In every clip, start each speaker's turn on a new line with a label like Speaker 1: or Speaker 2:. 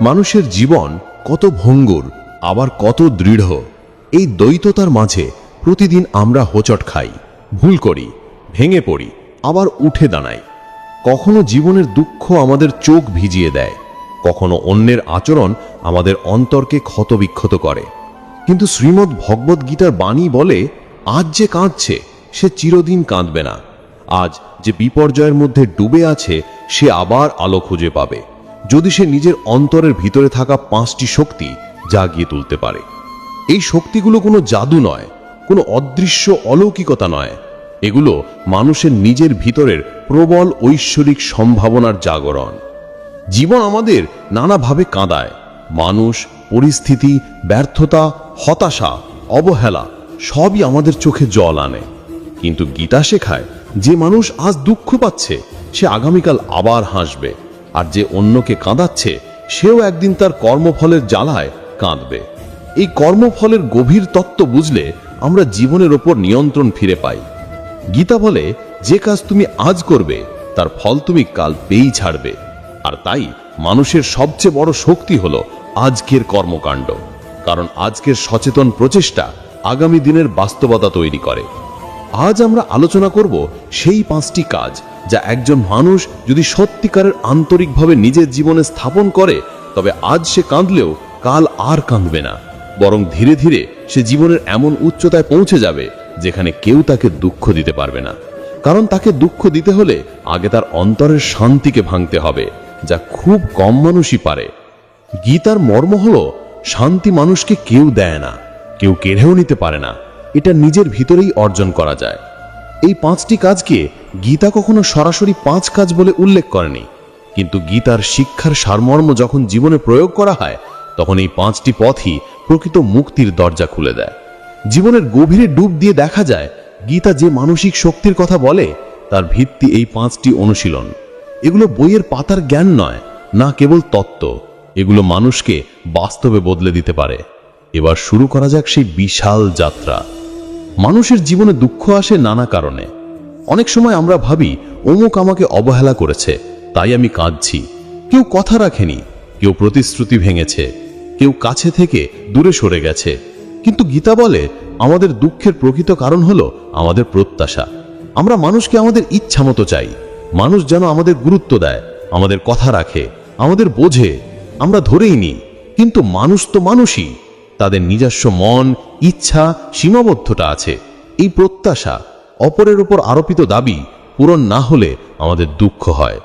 Speaker 1: মানুষের জীবন কত ভঙ্গুর আবার কত দৃঢ়। এই দ্বৈততার মাঝে প্রতিদিন আমরা হোঁচট খাই, ভুল করি, ভেঙে পড়ি, আবার উঠে দাঁড়াই। কখনো জীবনের দুঃখ আমাদের চোখ ভিজিয়ে দেয়, কখনো অন্যের আচরণ আমাদের অন্তরকে ক্ষতবিক্ষত করে। কিন্তু শ্রীমদ্ ভগবদ্ গীতার বাণী বলে, আজ যে কাঁদছে সে চিরদিন কাঁদবে না। আজ যে বিপর্যয়ের মধ্যে ডুবে আছে সে আবার আলো খুঁজে পাবে, যদি সে নিজের অন্তরের ভিতরে থাকা 5টি শক্তি জাগিয়ে তুলতে পারে। এই শক্তিগুলো কোনো জাদু নয়, কোনো অদৃশ্য অলৌকিকতা নয়, এগুলো মানুষের নিজের ভিতরের প্রবল ঐশ্বরিক সম্ভাবনার জাগরণ। জীবন আমাদের নানাভাবে কাঁদায়। মানুষ, পরিস্থিতি, ব্যর্থতা, হতাশা, অবহেলা সবই আমাদের চোখে জল আনে। কিন্তু গীতা শেখায়, যে মানুষ আজ দুঃখ পাচ্ছে সে আগামীকাল আবার হাসবে, আর যে অন্যকে কাঁদাচ্ছে সেও একদিন তার কর্মফলের জ্বালায় কাঁদবে। এই কর্মফলের গভীর তত্ত্ব বুঝলে আমরা জীবনের ওপর নিয়ন্ত্রণ ফিরে পাই। গীতা বলে, যে কাজ তুমি আজ করবে তার ফল তুমি কাল পেয়েই ছাড়বে। আর তাই মানুষের সবচেয়ে বড় শক্তি হলো আজকের কর্মকাণ্ড, কারণ আজকের সচেতন প্রচেষ্টা আগামী দিনের বাস্তবতা তৈরি করে। আজ আমরা আলোচনা করব সেই 5টি কাজ যা একজন মানুষ যদি সত্যিকারের আন্তরিকভাবে নিজের জীবনে স্থাপন করে, তবে আজ সে কাঁদলেও কাল আর কাঁদবে না, বরং ধীরে ধীরে সে জীবনের এমন উচ্চতায় পৌঁছে যাবে যেখানে কেউ তাকে দুঃখ দিতে পারবে না। কারণ তাকে দুঃখ দিতে হলে আগে তার অন্তরের শান্তিকে ভাঙতে হবে, যা খুব কম মানুষই পারে। গীতার মর্ম হলো, শান্তি মানুষকে কেউ দেয় না, কেউ কেড়েও নিতে পারে না, এটা নিজের ভিতরেই অর্জন করা যায়। এই 5টি কাজকে গীতা কখনো সরাসরি 5 কাজ বলে উল্লেখ করেনি, কিন্তু গীতার শিক্ষার সারমর্ম যখন জীবনে প্রয়োগ করা হয় তখন এই 5টি পথই প্রকৃত মুক্তির দরজা খুলে দেয়। জীবনের গভীরে ডুব দিয়ে দেখা যায়, গীতা যে মানসিক শক্তির কথা বলে তার ভিত্তি এই 5টি অনুশীলন। এগুলো বইয়ের পাতার জ্ঞান নয়, না কেবল তত্ত্ব, এগুলো মানুষকে বাস্তবে বদলে দিতে পারে। এবার শুরু করা যাক সেই বিশাল যাত্রা। মানুষের জীবনে দুঃখ আসে নানা কারণে। অনেক সময় আমরা ভাবি, অমুক আমাকে অবহেলা করেছে তাই আমি কাঁদছি। কেউ কথা রাখেনি, কেউ প্রতিশ্রুতি ভেঙেছে, কেউ কাছে থেকে দূরে সরে গেছে। কিন্তু গীতা বলে, আমাদের দুঃখের প্রকৃত কারণ হলো আমাদের প্রত্যাশা। আমরা মানুষকে আমাদের ইচ্ছা মতো চাই, মানুষ যেন আমাদের গুরুত্ব দেয়, আমাদের কথা রাখে, আমাদের বোঝে। আমরা ধরেই নিই, কিন্তু মানুষ তো মানুষই, তাদের নিজস্ব মন, ইচ্ছা, সীমাবদ্ধতা আছে। এই প্রত্যাশা, অপরের উপর আরোপিত দাবি পূরণ না হলে আমাদের দুঃখ হয়।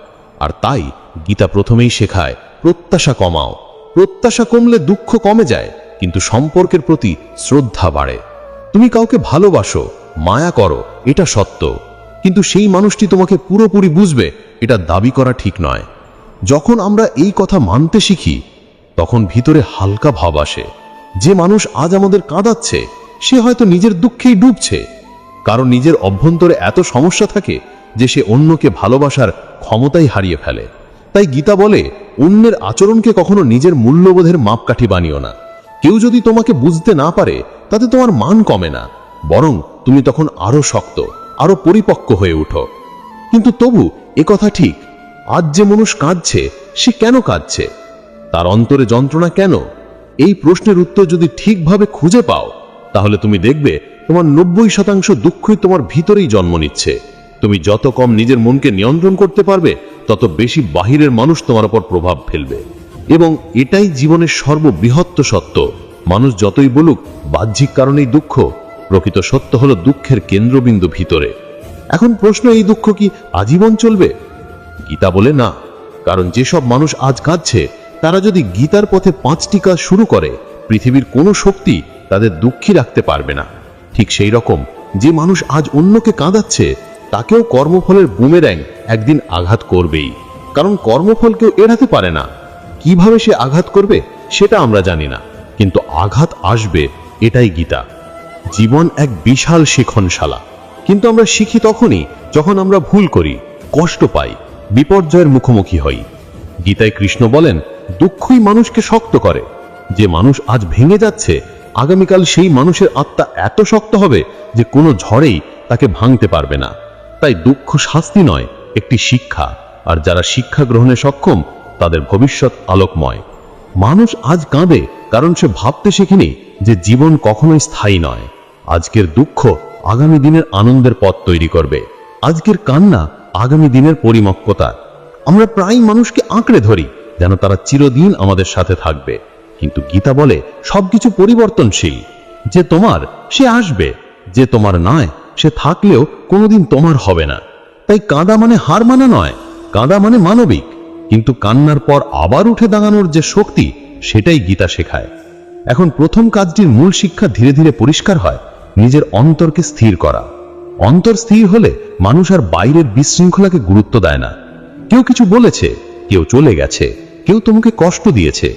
Speaker 1: আর তাই গীতা প্রথমেই শেখায়, প্রত্যাশা কমাও। প্রত্যাশা কমলে দুঃখ কমে যায়, কিন্তু সম্পর্কের প্রতি শ্রদ্ধা বাড়ে। তুমি কাউকে ভালোবাসো, মায়া করো, এটা সত্য, কিন্তু সেই মানুষটি তোমাকে পুরোপুরি বুঝবে এটা দাবি করা ঠিক নয়। যখন আমরা এই কথা মানতে শিখি তখন ভিতরে হালকা ভাব আসে। যে মানুষ আজ আমাদের কাঁদাচ্ছে সে হয়তো নিজের দুঃখেই ডুবছে, কারণ নিজের অভ্যন্তরে এত সমস্যা থাকে যে সে অন্যকে ভালোবাসার ক্ষমতাই হারিয়ে ফেলে। তাই গীতা বলে, অন্যের আচরণকে কখনো নিজের মূল্যবোধের মাপকাঠি বানিও না। কেউ যদি তোমাকে বুঝতে না পারে তাতে তোমার মান কমে না, বরং তুমি তখন আরো শক্ত, আরো পরিপক্ক হয়ে উঠো। কিন্তু তবু একথা ঠিক, আজ যে মানুষ কাঁদছে সে কেন কাঁদছে, তার অন্তরে যন্ত্রণা কেন? এই প্রশ্নের উত্তর যদি ঠিকভাবে খুঁজে পাও তাহলে তুমি দেখবে তোমার 90% দুঃখই তোমার ভিতরেই জন্ম নিচ্ছে। তুমি যত কম নিজের মনকে নিয়ন্ত্রণ করতে পারবে তত বেশি বাহিরের মানুষ তোমার উপর প্রভাব ফেলবে। এবং এটাই জীবনের সর্ববৃহৎ সত্য। মানুষ যতই বলুক বাহ্যিক কারণেই দুঃখ, প্রকৃত সত্য হলো দুঃখের কেন্দ্রবিন্দু ভিতরে। এখন প্রশ্ন, এই দুঃখ কি আজীবন চলবে? গীতা বলে না, কারণ যেসব মানুষ আজ কাঁদছে তারা যদি গীতার পথে 5টি কাজ শুরু করে, পৃথিবীর কোনো শক্তি তাদের দুঃখী রাখতে পারবে না। ঠিক সেই রকম যে মানুষ আজ অন্যকে কাঁদাচ্ছে তাকেও কর্মফলের বুমেরাং একদিন আঘাত করবেই, কারণ কর্মফল কেউ এড়াতে পারে না। কিভাবে সে আঘাত করবে সেটা আমরা জানি না, কিন্তু আঘাত আসবে, এটাই গীতা। জীবন এক বিশাল শিক্ষণশালা, কিন্তু আমরা শিখি তখনই যখন আমরা ভুল করি, কষ্ট পাই, বিপর্যয়ের মুখোমুখি হই। গীতায় কৃষ্ণ বলেন, দুঃখই মানুষকে শক্ত করে। যে মানুষ আজ ভেঙে যাচ্ছে আগামীকাল সেই মানুষের আত্মা এত শক্ত হবে যে কোনো ঝড়েই তাকে ভাঙতে পারবে না। তাই দুঃখ শাস্তি নয়, একটি শিক্ষা, আর যারা শিক্ষা গ্রহণে সক্ষম তাদের ভবিষ্যৎ আলোকময়। মানুষ আজ কাঁদে কারণ সে ভাবতে শেখেনি যে জীবন কখনোই স্থায়ী নয়। আজকের দুঃখ আগামী দিনের আনন্দের পথ তৈরি করবে, আজকের কান্না আগামী দিনের পরিপক্কতা। আমরা প্রায় মানুষকে আঁকড়ে ধরি যেন তারা চিরদিন আমাদের সাথে থাকবে, কিন্তু গীতা বলে সবকিছু পরিবর্তনশীল। যে তোমার সে আসবে, যে তোমার নয় সে থাকলেও কোনোদিন তোমার হবে না। তাই কাঁদা মানে হার মানা নয়, কাঁদা মানে মানবিক। কিন্তু কান্নার পর আবার উঠে দাঁড়ানোর যে শক্তি, সেটাই গীতা শেখায়। এখন প্রথম কাজটির মূল শিক্ষা ধীরে ধীরে পরিষ্কার হয়, নিজের অন্তরকে স্থির করা। অন্তর স্থির হলে মানুষ আর বাইরের বিশৃঙ্খলাকে গুরুত্ব দেয় না। কেউ কিছু বলেছে, কেউ চলে গেছে, কেউ তোমাকে কষ্ট দিয়েছে,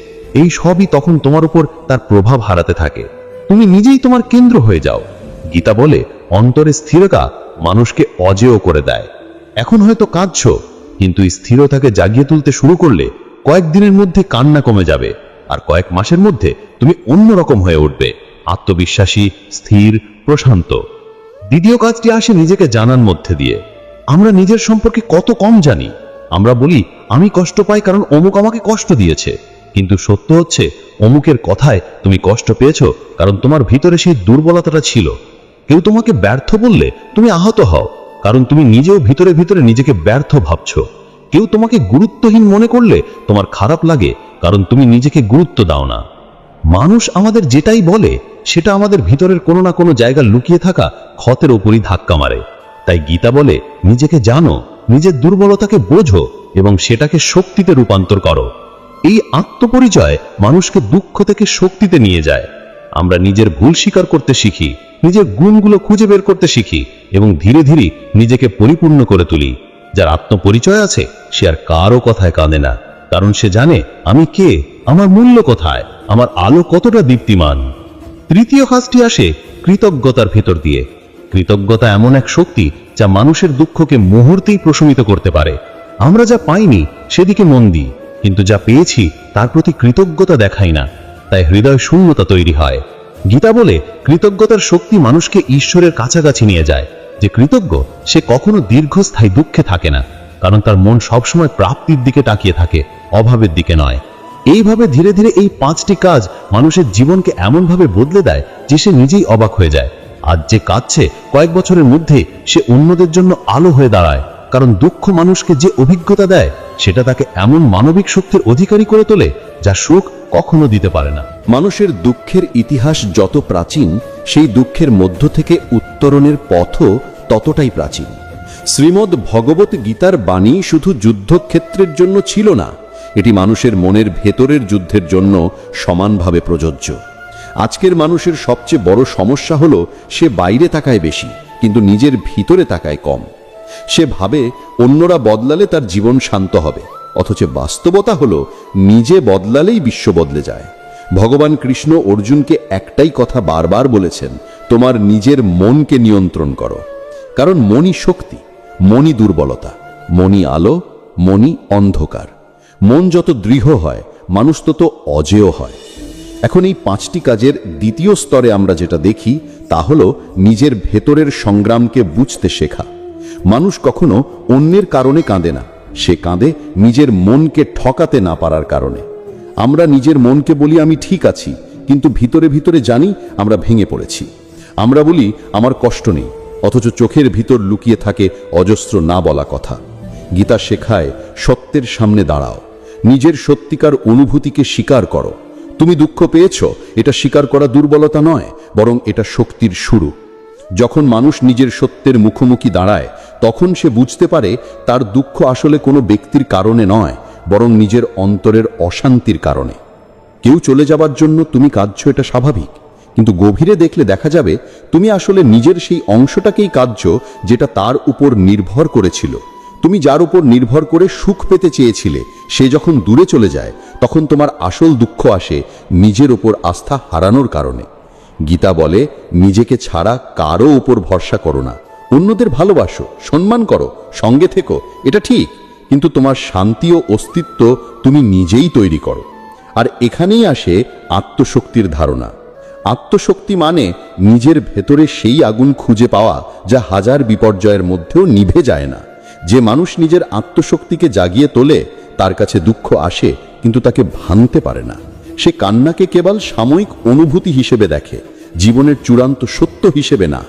Speaker 1: এই সবই তখন তোমার উপর তার প্রভাব হারাতে থাকে। তুমি নিজেই তোমার কেন্দ্র হয়ে যাও। গীতা বলে অন্তরে স্থিরতা মানুষকে অজেয় করে দেয়। এখন হয়তো কাঁদছো, কিন্তু স্থিরতাকে জাগিয়ে তুলতে শুরু করলে কয়েকদিনের মধ্যে কান্না কমে যাবে, আর কয়েক মাসের মধ্যে তুমি অন্যরকম হয়ে উঠবে, আত্মবিশ্বাসী, স্থির, প্রশান্ত। দ্বিতীয় কাজটি আসে নিজেকে জানার মধ্যে দিয়ে। আমরা নিজের সম্পর্কে কত কম জানি। আমরা বলি আমি কষ্ট পাই কারণ অমুক আমাকে কষ্ট দিয়েছে, কিন্তু সত্য হচ্ছে অমুকের কথায় তুমি কষ্ট পেয়েছো কারণ তোমার ভিতরে সেই দুর্বলতাটা ছিল। কেউ তোমাকে ব্যর্থ বললে তুমি আহত হও কারণ তুমি নিজেও ভিতরে ভিতরে নিজেকে ব্যর্থ ভাবছো। কেউ তোমাকে গুরুত্বহীন মনে করলে তোমার খারাপ লাগে কারণ তুমি নিজেকে গুরুত্ব দাও না। মানুষ আমাদের যেটাই বলে সেটা আমাদের ভিতরের কোনো না কোনো জায়গায় লুকিয়ে থাকা ক্ষতের উপরই ধাক্কা মারে। তাই গীতা বলে নিজেকে জানো, নিজের দুর্বলতাকে বোঝো এবং সেটাকে শক্তিতে রূপান্তর করো। এই আত্মপরিচয় মানুষকে দুঃখ থেকে শক্তিতে নিয়ে যায়। আমরা নিজের ভুল স্বীকার করতে শিখি, নিজের গুণগুলো খুঁজে বের করতে শিখি এবং ধীরে ধীরে নিজেকে পরিপূর্ণ করে তুলি। যার আত্মপরিচয় আছে সে আর কারো কথায় কাঁদে না, কারণ সে জানে আমি কে, আমার মূল্য কোথায়, আমার আলো কতটা দীপ্তিমান। তৃতীয় কাজটি আসে কৃতজ্ঞতার ভেতর দিয়ে। কৃতজ্ঞতা এমন এক শক্তি যা মানুষের দুঃখকে মুহূর্তেই প্রশমিত করতে পারে। আমরা যা পাইনি সেদিকে মন দিই, কিন্তু যা পেয়েছি তার প্রতি কৃতজ্ঞতা দেখাই না, তাই হৃদয় শূন্যতা তৈরি হয়। গীতা বলে কৃতজ্ঞতার শক্তি মানুষকে ঈশ্বরের কাছাকাছি নিয়ে যায়। যে কৃতজ্ঞ সে কখনো দীর্ঘস্থায়ী দুঃখে থাকে না, কারণ তার মন সবসময় প্রাপ্তির দিকে তাকিয়ে থাকে, অভাবের দিকে নয়। এইভাবে ধীরে ধীরে এই 5টি কাজ মানুষের জীবনকে এমনভাবে বদলে দেয় যে সে নিজেই অবাক হয়ে যায়। আজ যে কাঁদছে কয়েক বছরের মধ্যে সে অন্যদের জন্য আলো হয়ে দাঁড়ায়, কারণ দুঃখ মানুষকে যে অভিজ্ঞতা দেয় সেটা তাকে এমন মানবিক শক্তির অধিকারী করে তোলে যা সুখ কখনো দিতে পারে না।
Speaker 2: মানুষের দুঃখের ইতিহাস যত প্রাচীন, সেই দুঃখের মধ্য থেকে উত্তরণের পথও ততটাই প্রাচীন। শ্রীমদ্ ভগবত গীতার বাণী শুধু যুদ্ধক্ষেত্রের জন্য ছিল না, এটি মানুষের মনের ভেতরের যুদ্ধের জন্য সমানভাবে প্রযোজ্য। আজকের মানুষের সবচেয়ে বড় সমস্যা হলো সে বাইরে তাকায় বেশি, কিন্তু নিজের ভিতরে তাকায় কম। সে ভাবে অন্যরা বদলালে তার জীবন শান্ত হবে, অথচ বাস্তবতা হলো নিজে বদলালেই বিশ্ব বদলে যায়। ভগবান কৃষ্ণ অর্জুনকে একটাই কথা বারবার বলেছেন, তোমার নিজের মনকে নিয়ন্ত্রণ করো। কারণ মনই শক্তি, মনই দুর্বলতা, মনই আলো, মনই অন্ধকার। মন যত দৃঢ় হয় মানুষ তত অজেয় হয়। এখন এই 5টি কাজের দ্বিতীয় স্তরে আমরা যেটা দেখি তা হলো নিজের ভেতরের সংগ্রামকে বুঝতে শেখা। মানুষ কখনো অন্যের কারণে কাঁদে না, সে কাঁদে নিজের মনকে ঠকাতে না পারার কারণে। আমরা নিজের মনকে বলি আমি ঠিক আছি, কিন্তু ভিতরে ভিতরে জানি আমরা ভেঙে পড়েছি। আমরা বলি আমার কষ্ট নেই, অথচ চোখের ভিতর লুকিয়ে থাকে অজস্র না বলা কথা। গীতা শেখায় সত্যের সামনে দাঁড়াও, নিজের সত্যিকার অনুভূতিকে স্বীকার করো। তুমি দুঃখ পেয়েছ, এটা স্বীকার করা দুর্বলতা নয়, বরং এটা শক্তির শুরু। যখন মানুষ নিজের সত্যের মুখোমুখি দাঁড়ায় তখন সে বুঝতে পারে তার দুঃখ আসলে কোনো ব্যক্তির কারণে নয়, বরং নিজের অন্তরের অশান্তির কারণে। কেউ চলে যাবার জন্য তুমি কাঁদছো, এটা স্বাভাবিক, কিন্তু গভীরে দেখলে দেখা যাবে তুমি আসলে নিজের সেই অংশটাকেই কাঁদছো যেটা তার উপর নির্ভর করেছিল। তুমি যার উপর নির্ভর করে সুখ পেতে চেয়েছিলে, সে যখন দূরে চলে যায় তখন তোমার আসল দুঃখ আসে নিজের উপর আস্থা হারানোর কারণে। গীতা বলে নিজেকে ছাড়া কারো উপর ভরসা করো না, অন্যদের ভালোবাসো, সম্মান করো, সঙ্গে থেকো, এটা ঠিক, কিন্তু তোমার শান্তি ও অস্তিত্ব তুমি নিজেই তৈরি করো। আর এখানেই আসে আত্মশক্তির ধারণা। আত্মশক্তি মানে নিজের ভেতরে সেই আগুন খুঁজে পাওয়া যা হাজার বিপর্যয়ের মধ্যেও নিভে যায় না। যে মানুষ নিজের আত্মশক্তিকে জাগিয়ে তোলে তার কাছে দুঃখ আসে কিন্তু তাকে ভাঙতে পারে না। সে কান্নাকে কেবল সাময়িক অনুভূতি হিসেবে দেখে, জীবনের চূড়ান্ত সত্য হিসেবে না।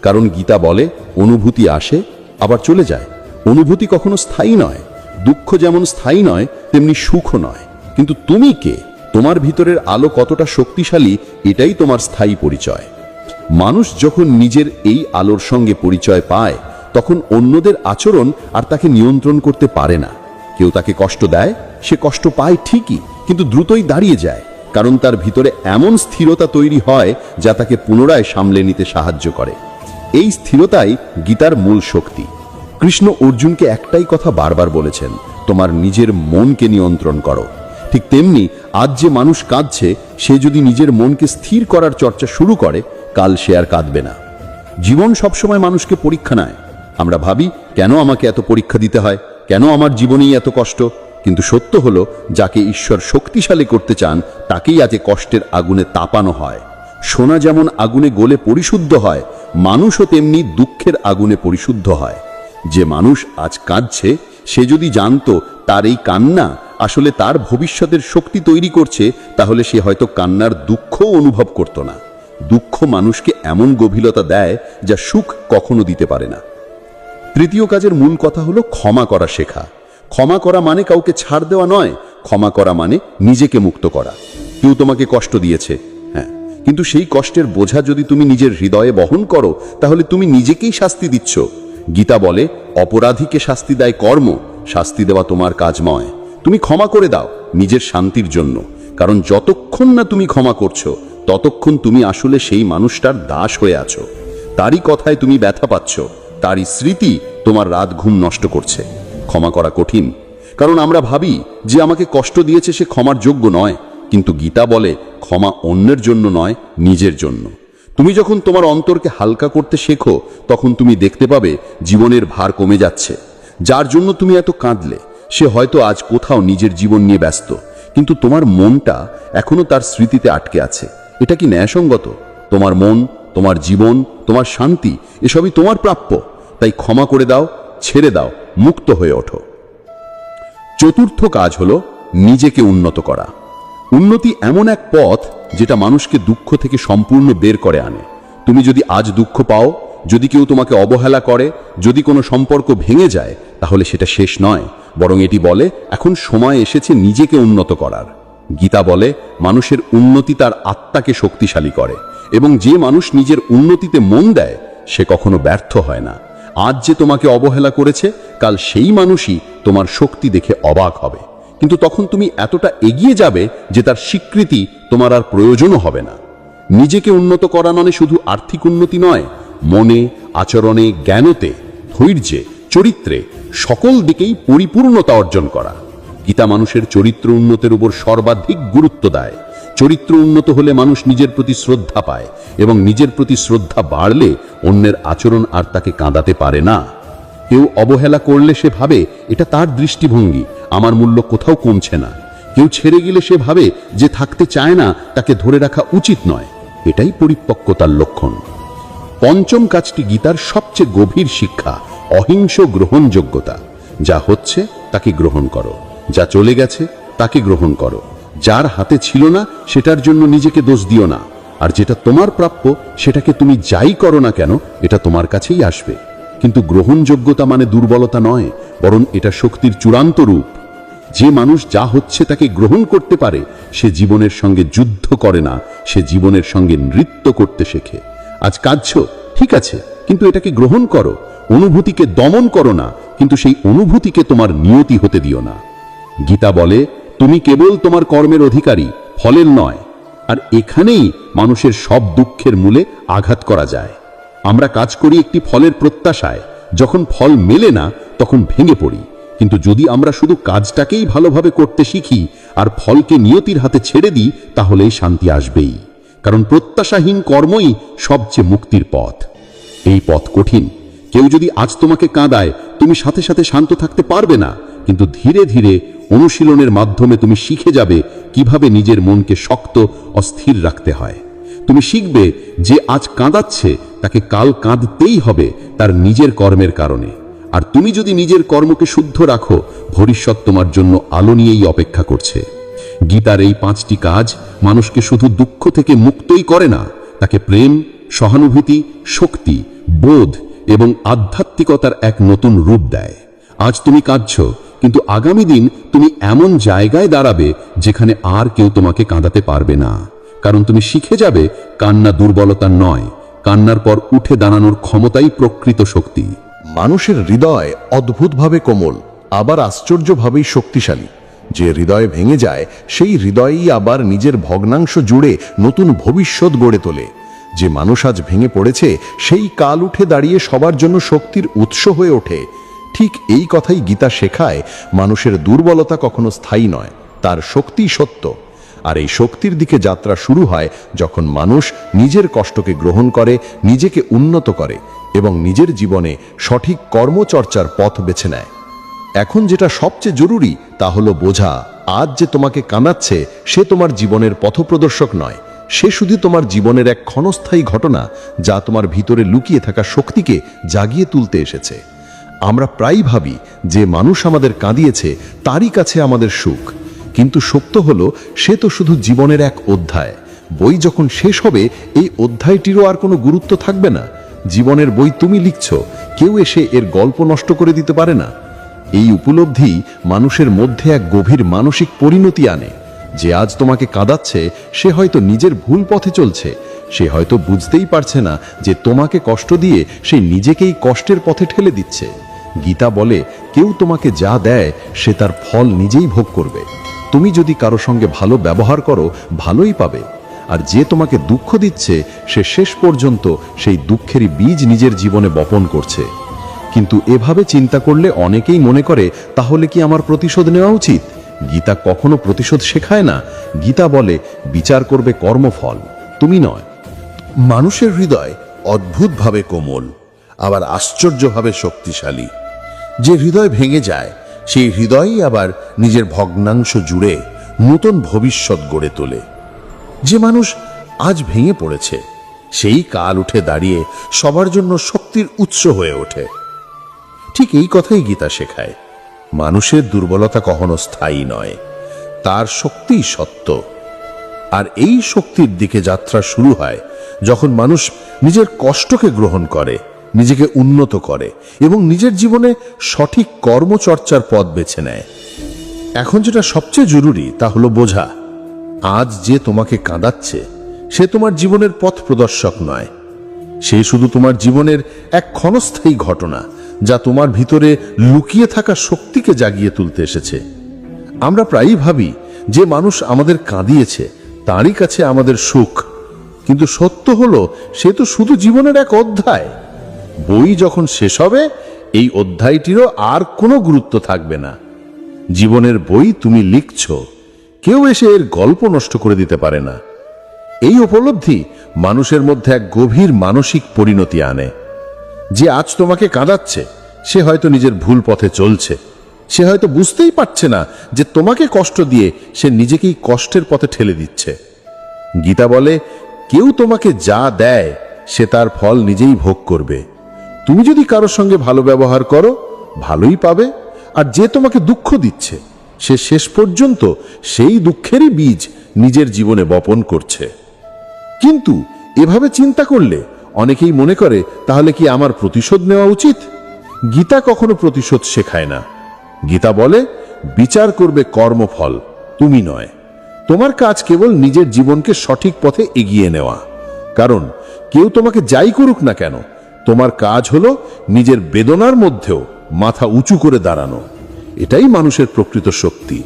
Speaker 2: কারণ গীতা বলে, অনুভূতি আসে আবার চলে যায়, অনুভূতি কখনো স্থায়ী নয়। দুঃখ যেমন স্থায়ী নয়, তেমনি সুখও নয়। কিন্তু তুমি কে, তোমার ভিতরের আলো কতটা শক্তিশালী, এটাই তোমার স্থায়ী পরিচয়। মানুষ যখন নিজের এই আলোর সঙ্গে পরিচয় পায়, তখন অন্যদের আচরণ আর তাকে নিয়ন্ত্রণ করতে পারে না। কেউ তাকে কষ্ট দেয়, সে কষ্ট পায় ঠিকই, কিন্তু দ্রুতই দাঁড়িয়ে যায়, কারণ তার ভিতরে এমন স্থিরতা তৈরি হয় যা তাকে পুনরায় সামলে নিতে সাহায্য করে। এই স্থিরতাই গীতার মূল শক্তি। কৃষ্ণ অর্জুনকে একটাই কথা বারবার বলেছেন, তোমার নিজের মনকে নিয়ন্ত্রণ করো। ঠিক তেমনি আজ যে মানুষ কাঁদছে, সে যদি নিজের মনকে স্থির করার চর্চা শুরু করে, কাল সে আর কাঁদবে না। জীবন সবসময় মানুষকে পরীক্ষা নেয়। আমরা ভাবি, কেন আমাকে এত পরীক্ষা দিতে হয়, কেন আমার জীবনেই এত কষ্ট? কিন্তু সত্য হলো, যাকে ঈশ্বর শক্তিশালী করতে চান, তাকেই আজ কষ্টের আগুনে তাপানো হয়। সোনা যেমন আগুনে গলে পরিশুদ্ধ হয়, মানুষও তেমনি দুঃখের আগুনে পরিশুদ্ধ হয়। যে মানুষ আজ কাঁদছে, সে যদি জানতো তার এই কান্না আসলে তার ভবিষ্যতের শক্তি তৈরি করছে, তাহলে সে হয়তো কান্নার দুঃখও অনুভব করত না। দুঃখ মানুষকে এমন গভীরতা দেয় যা সুখ কখনো দিতে পারে না। তৃতীয় কাজের মূল কথা হলো ক্ষমা করা শেখা। ক্ষমা করা মানে কাউকে ছাড় দেওয়া নয়, ক্ষমা করা মানে নিজেকে মুক্ত করা। কেউ তোমাকে কষ্ট দিয়েছে, হ্যাঁ, কিন্তু সেই কষ্টের বোঝা যদি তুমি নিজের হৃদয়ে বহন করো, তাহলে তুমি নিজেকেই শাস্তি দিচ্ছ। গীতা বলে, অপরাধীকে শাস্তি দেয় কর্ম, শাস্তি দেওয়া তোমার কাজ নয়। তুমি ক্ষমা করে দাও নিজের শান্তির জন্য, কারণ যতক্ষণ না তুমি ক্ষমা করছো, ততক্ষণ তুমি আসলে সেই মানুষটার দাস হয়ে আছো। তারই কথায় তুমি ব্যথা পাচ্ছ, তারই স্মৃতি তোমার রাত ঘুম নষ্ট করছে। ক্ষমা করা কঠিন, কারণ আমরা ভাবি যে আমাকে কষ্ট দিয়েছে সে ক্ষমার যোগ্য নয়। কিন্তু গীতা বলে, ক্ষমা অন্যের জন্য নয়, নিজের জন্য। তুমি যখন তোমার অন্তরকে হালকা করতে শেখো, তখন তুমি দেখতে পাবে জীবনের ভার কমে যাচ্ছে। যার জন্য তুমি এত কাঁদলে, সে হয়তো আজ কোথাও নিজের জীবন নিয়ে ব্যস্ত, কিন্তু তোমার মনটা এখনো তার স্মৃতিতে আটকে আছে। এটা কি ন্যায়সঙ্গত? তোমার মন, তোমার জীবন, তোমার শান্তি, এসবই তোমার প্রাপ্য। তাই ক্ষমা করে দাও, ছেড়ে দাও, মুক্ত হয়ে ওঠো। চতুর্থ কাজ হলো নিজেকে উন্নত করা। উন্নতি এমন এক পথ যেটা মানুষকে দুঃখ থেকে সম্পূর্ণ বের করে আনে। তুমি যদি আজ দুঃখ পাও, যদি কেউ তোমাকে অবহেলা করে, যদি কোনো সম্পর্ক ভেঙে যায়, তাহলে সেটা শেষ নয়, বরং এটি বলে এখন সময় এসেছে নিজেকে উন্নত করার। গীতা বলে, মানুষের উন্নতি তার আত্মাকে শক্তিশালী করে, এবং যে মানুষ নিজের উন্নতিতে মন দেয়, সে কখনো ব্যর্থ হয় না। আজ যে তোমাকে অবহেলা করেছে, কাল সেই মানুষই তোমার শক্তি দেখে অবাক হবে। কিন্তু তখন তুমি এতটা এগিয়ে যাবে যে তার স্বীকৃতি তোমার আর প্রয়োজনও হবে না। নিজেকে উন্নত করা মানে শুধু আর্থিক উন্নতি নয়, মনে, আচরণে, জ্ঞানতে, ধৈর্যে, চরিত্রে, সকল দিকেই পরিপূর্ণতা অর্জন করা। গীতা মানুষের চরিত্র উন্নতির উপর সর্বাধিক গুরুত্ব দেয়। চরিত্র উন্নত হলে মানুষ নিজের প্রতি শ্রদ্ধা পায়, এবং নিজের প্রতি শ্রদ্ধা বাড়লে অন্যের আচরণ আর তাকে কাঁদাতে পারে না। কেউ অবহেলা করলে সে ভাবে এটা তার দৃষ্টিভঙ্গি, আমার মূল্য কোথাও কমছে না। কেউ ছেড়ে গেলে সে ভাবে যে থাকতে চায় না, তাকে ধরে রাখা উচিত নয়। এটাই পরিপক্কতার লক্ষণ। পঞ্চম কাজটি গীতার সবচেয়ে গভীর শিক্ষা, অহিংস গ্রহণযোগ্যতা। যা হচ্ছে তাকে গ্রহণ করো, যা চলে গেছে তাকে গ্রহণ করো। যার হাতে ছিল না সেটার জন্য নিজেকে দোষ দিও না, আর যেটা তোমার প্রাপ্য সেটাকে তুমি যাই করো না কেন, এটা তোমার কাছেই আসবে। কিন্তু গ্রহণযোগ্যতা মানে দুর্বলতা নয়, বরং এটা শক্তির চূড়ান্ত রূপ। যে মানুষ যা হচ্ছে তাকে গ্রহণ করতে পারে, সে জীবনের সঙ্গে যুদ্ধ করে না, সে জীবনের সঙ্গে নৃত্য করতে শেখে। আজ কাঁদছো, ঠিক আছে, কিন্তু এটাকে গ্রহণ করো। অনুভূতিকে দমন করো না, কিন্তু সেই অনুভূতিকে তোমার নিয়তি হতে দিও না। গীতা বলে, তুমি কেবল তোমার কর্মের অধিকারী, ফলের নয়। আর এখানেই মানুষের সব দুঃখের মূলে আঘাত করা যায়। আমরা কাজ করি একটি ফলের প্রত্যাশায়, যখন ফল মেলে না তখন ভেঙে পড়ি। কিন্তু যদি আমরা শুধু কাজটাকেই ভালোভাবে করতে শিখি আর ফলকে নিয়তির হাতে ছেড়ে দিই, তাহলেই শান্তি আসবেই। কারণ প্রত্যাশাহীন কর্মই সবচেয়ে মুক্তির পথ। এই পথ কঠিন। কেউ যদি আজ তোমাকে কাঁদায়, তুমি সাথে সাথে শান্ত থাকতে পারবে না, কিন্তু ধীরে ধীরে অনুশীলনের মাধ্যমে তুমি শিখে যাবে কিভাবে নিজের মনকে শক্ত, অস্থির রাখতে হয়। তুমি শিখবে যে আজ কাঁদাচ্ছে তাকে কাল কাঁদতেই হবে তার নিজের কর্মের কারণে। আর তুমি যদি নিজের কর্মকে শুদ্ধ রাখো, ভবিষ্যৎ তোমার জন্য আলো নিয়েই অপেক্ষা করছে।
Speaker 3: গীতার এই 5টি কাজ মানুষকে শুধু দুঃখ থেকে মুক্তই করে না, তাকে প্রেম, সহানুভূতি, শক্তি, বোধ এবং আধ্যাত্মিকতার এক নতুন রূপ দেয়। আজ তুমি কাঁদছ, কিন্তু আগামী দিন তুমি এমন জায়গায় দাঁড়াবে যেখানে আর কেউ তোমাকে কাঁদাতে পারবে না, কারণ তুমি শিখে যাবে কান্না দুর্বলতা নয়, কান্নার পর উঠে দাঁড়ানোর ক্ষমতাই প্রকৃত শক্তি।
Speaker 1: মানুষের হৃদয় অদ্ভুতভাবে কোমল, আবার আশ্চর্যভাবেই শক্তিশালী। যে হৃদয় ভেঙে যায় সেই হৃদয়ই আবার নিজের ভগ্নাংশ জুড়ে নতুন ভবিষ্যৎ গড়ে তোলে। যে মানুষ আজ ভেঙে পড়েছে সেই কাল উঠে দাঁড়িয়ে সবার জন্য শক্তির উৎস হয়ে ওঠে। ঠিক এই কথাই গীতা শেখায়, মানুষের দুর্বলতা কখনো স্থায়ী নয়, তার শক্তি সত্য। আর এই শক্তির দিকে যাত্রা শুরু হয় যখন মানুষ নিজের কষ্টকে গ্রহণ করে, নিজেকে উন্নত করে এবং নিজের জীবনে সঠিক কর্মচর্চার পথ বেছে নেয়। এখন যেটা সবচেয়ে জরুরি তা হলো বোঝা, আজ যে তোমাকে কাঁদাচ্ছে সে তোমার জীবনের পথপ্রদর্শক নয়, সে শুধু তোমার জীবনের এক ক্ষণস্থায়ী ঘটনা যা তোমার ভিতরে লুকিয়ে থাকা শক্তিকে জাগিয়ে তুলতে এসেছে। আমরা প্রায়ই ভাবি যে মানুষ আমাদের কাঁদিয়েছে তারই কাছে আমাদের সুখ, কিন্তু সত্য হলো সে তো শুধু জীবনের এক অধ্যায়। বই যখন শেষ হবে এই অধ্যায়টিরও আর কোনো গুরুত্ব থাকবে না। জীবনের বই তুমি লিখছ, কেউ এসে এর গল্প নষ্ট করে দিতে পারে না। এই উপলব্ধি মানুষের মধ্যে এক গভীর মানসিক পরিণতি আনে। যে আজ তোমাকে কাঁদাচ্ছে সে হয়তো নিজের ভুল পথে চলছে, সে হয়তো বুঝতেই পারছে না যে তোমাকে কষ্ট দিয়ে সে নিজেকেই কষ্টের পথে ঠেলে দিচ্ছে। গীতা বলে, কেউ তোমাকে যা দেয় সে তার ফল নিজেই ভোগ করবে। তুমি যদি কারো সঙ্গে ভালো ব্যবহার করো ভালোই পাবে, আর যে তোমাকে দুঃখ দিচ্ছে সে শেষ পর্যন্ত সেই দুঃখেরই বীজ নিজের জীবনে বপন করছে। কিন্তু এভাবে চিন্তা করলে অনেকেই মনে করে, তাহলে কি আমার প্রতিশোধ নেওয়া উচিত? গীতা কখনো প্রতিশোধ শেখায় না। গীতা বলে, বিচার করবে কর্মফল, তুমি নয়।
Speaker 4: মানুষের হৃদয় অদ্ভুতভাবে কোমল, আবার আশ্চর্যভাবে শক্তিশালী। যে হৃদয় ভেঙে যায় সেই হৃদয়ই আবার নিজের ভগ্নাংশ জুড়ে নতুন ভবিষ্যৎ গড়ে তোলে। যে মানুষ আজ ভেঙে পড়েছে সেই কাল উঠে দাঁড়িয়ে সবার জন্য শক্তির উৎস হয়ে ওঠে। ঠিক এই কথাই গীতা শেখায়, মানুষের দুর্বলতা কখনো স্থায়ী নয়, তার শক্তিই সত্য। আর এই শক্তির দিকে যাত্রা শুরু হয় যখন মানুষ নিজের কষ্টকে গ্রহণ করে, নিজেকে উন্নত করে এবং নিজের জীবনে সঠিক কর্মচর্চার পথ বেছে নেয়। এখন যেটা সবচেয়ে জরুরি তা হলো বোঝা, আজ যে তোমাকে কাঁদাচ্ছে সে তোমার জীবনের পথ প্রদর্শক নয়, সে শুধু তোমার জীবনের এক ক্ষণস্থায়ী ঘটনা যা তোমার ভিতরে লুকিয়ে থাকা শক্তিকে জাগিয়ে তুলতে এসেছে। আমরা প্রায়ই ভাবি যে মানুষ আমাদের কাঁদিয়েছে তারই কাছে আমাদের সুখ, কিন্তু সত্য হলো সে তো শুধু জীবনের এক অধ্যায়। বই যখন শেষ হবে এই অধ্যায়টিরও আর কোনো গুরুত্ব থাকবে না। জীবনের বই তুমি লিখছ, কেউ এসে এর গল্প নষ্ট করে দিতে পারে না। এই উপলব্ধি মানুষের মধ্যে এক গভীর মানসিক পরিণতি আনে। যে আজ তোমাকে কাঁদাচ্ছে সে হয়তো নিজের ভুল পথে চলছে, সে হয়তো বুঝতেই পারছে না যে তোমাকে কষ্ট দিয়ে সে নিজেকেই কষ্টের পথে ঠেলে দিচ্ছে। গীতা বলে, কেউ তোমাকে যা দেয় সে তার ফল নিজেই ভোগ করবে। তুমি যদি কারোর সঙ্গে ভালো ব্যবহার করো ভালোই পাবে, আর যে তোমাকে দুঃখ দিচ্ছে সে শেষ পর্যন্ত সেই দুঃখেরই বীজ নিজের জীবনে বপন করছে। কিন্তু এভাবে চিন্তা করলে অনেকেই মনে করে, তাহলে কি আমার প্রতিশোধ নেওয়া উচিত? গীতা কখনো প্রতিশোধ শেখায় না। গীতা বলে, বিচার করবে কর্মফল, তুমি নয়। তোমার কাজ কেবল নিজের জীবনকে সঠিক পথে এগিয়ে নেওয়া। কারণ কেউ তোমাকে যাই করুক না কেন, তোমার কাজ হলো নিজের বেদনার মধ্যেও মাথা উঁচু করে দাঁড়ানো। এটাই মানুষের প্রকৃত শক্তি।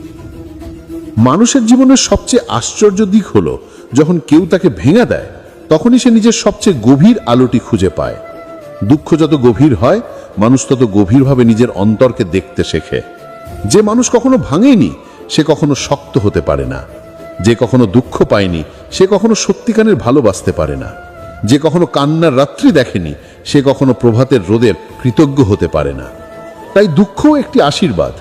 Speaker 4: মানুষের জীবনের সবচেয়ে আশ্চর্য দিক হলো যখন কেউ তাকে ভেঙে দেয় তখনই সে নিজের সবচেয়ে গভীর আলোটি খুঁজে পায়। দুঃখ যত গভীর হয় মানুষ তত গভীরভাবে নিজের অন্তরকে দেখতে শেখে। যে মানুষ কখনো ভাঙেনি সে কখনো শক্ত হতে পারে না। যে কখনো দুঃখ পায়নি সে কখনো সত্যিকারের ভালোবাসতে পারে না। যে কখনো কান্নার রাত্রি দেখেনি সে কখনো প্রভাতের রোদের কৃতজ্ঞ হতে পারে না। তাই দুঃখও একটি আশীর্বাদ,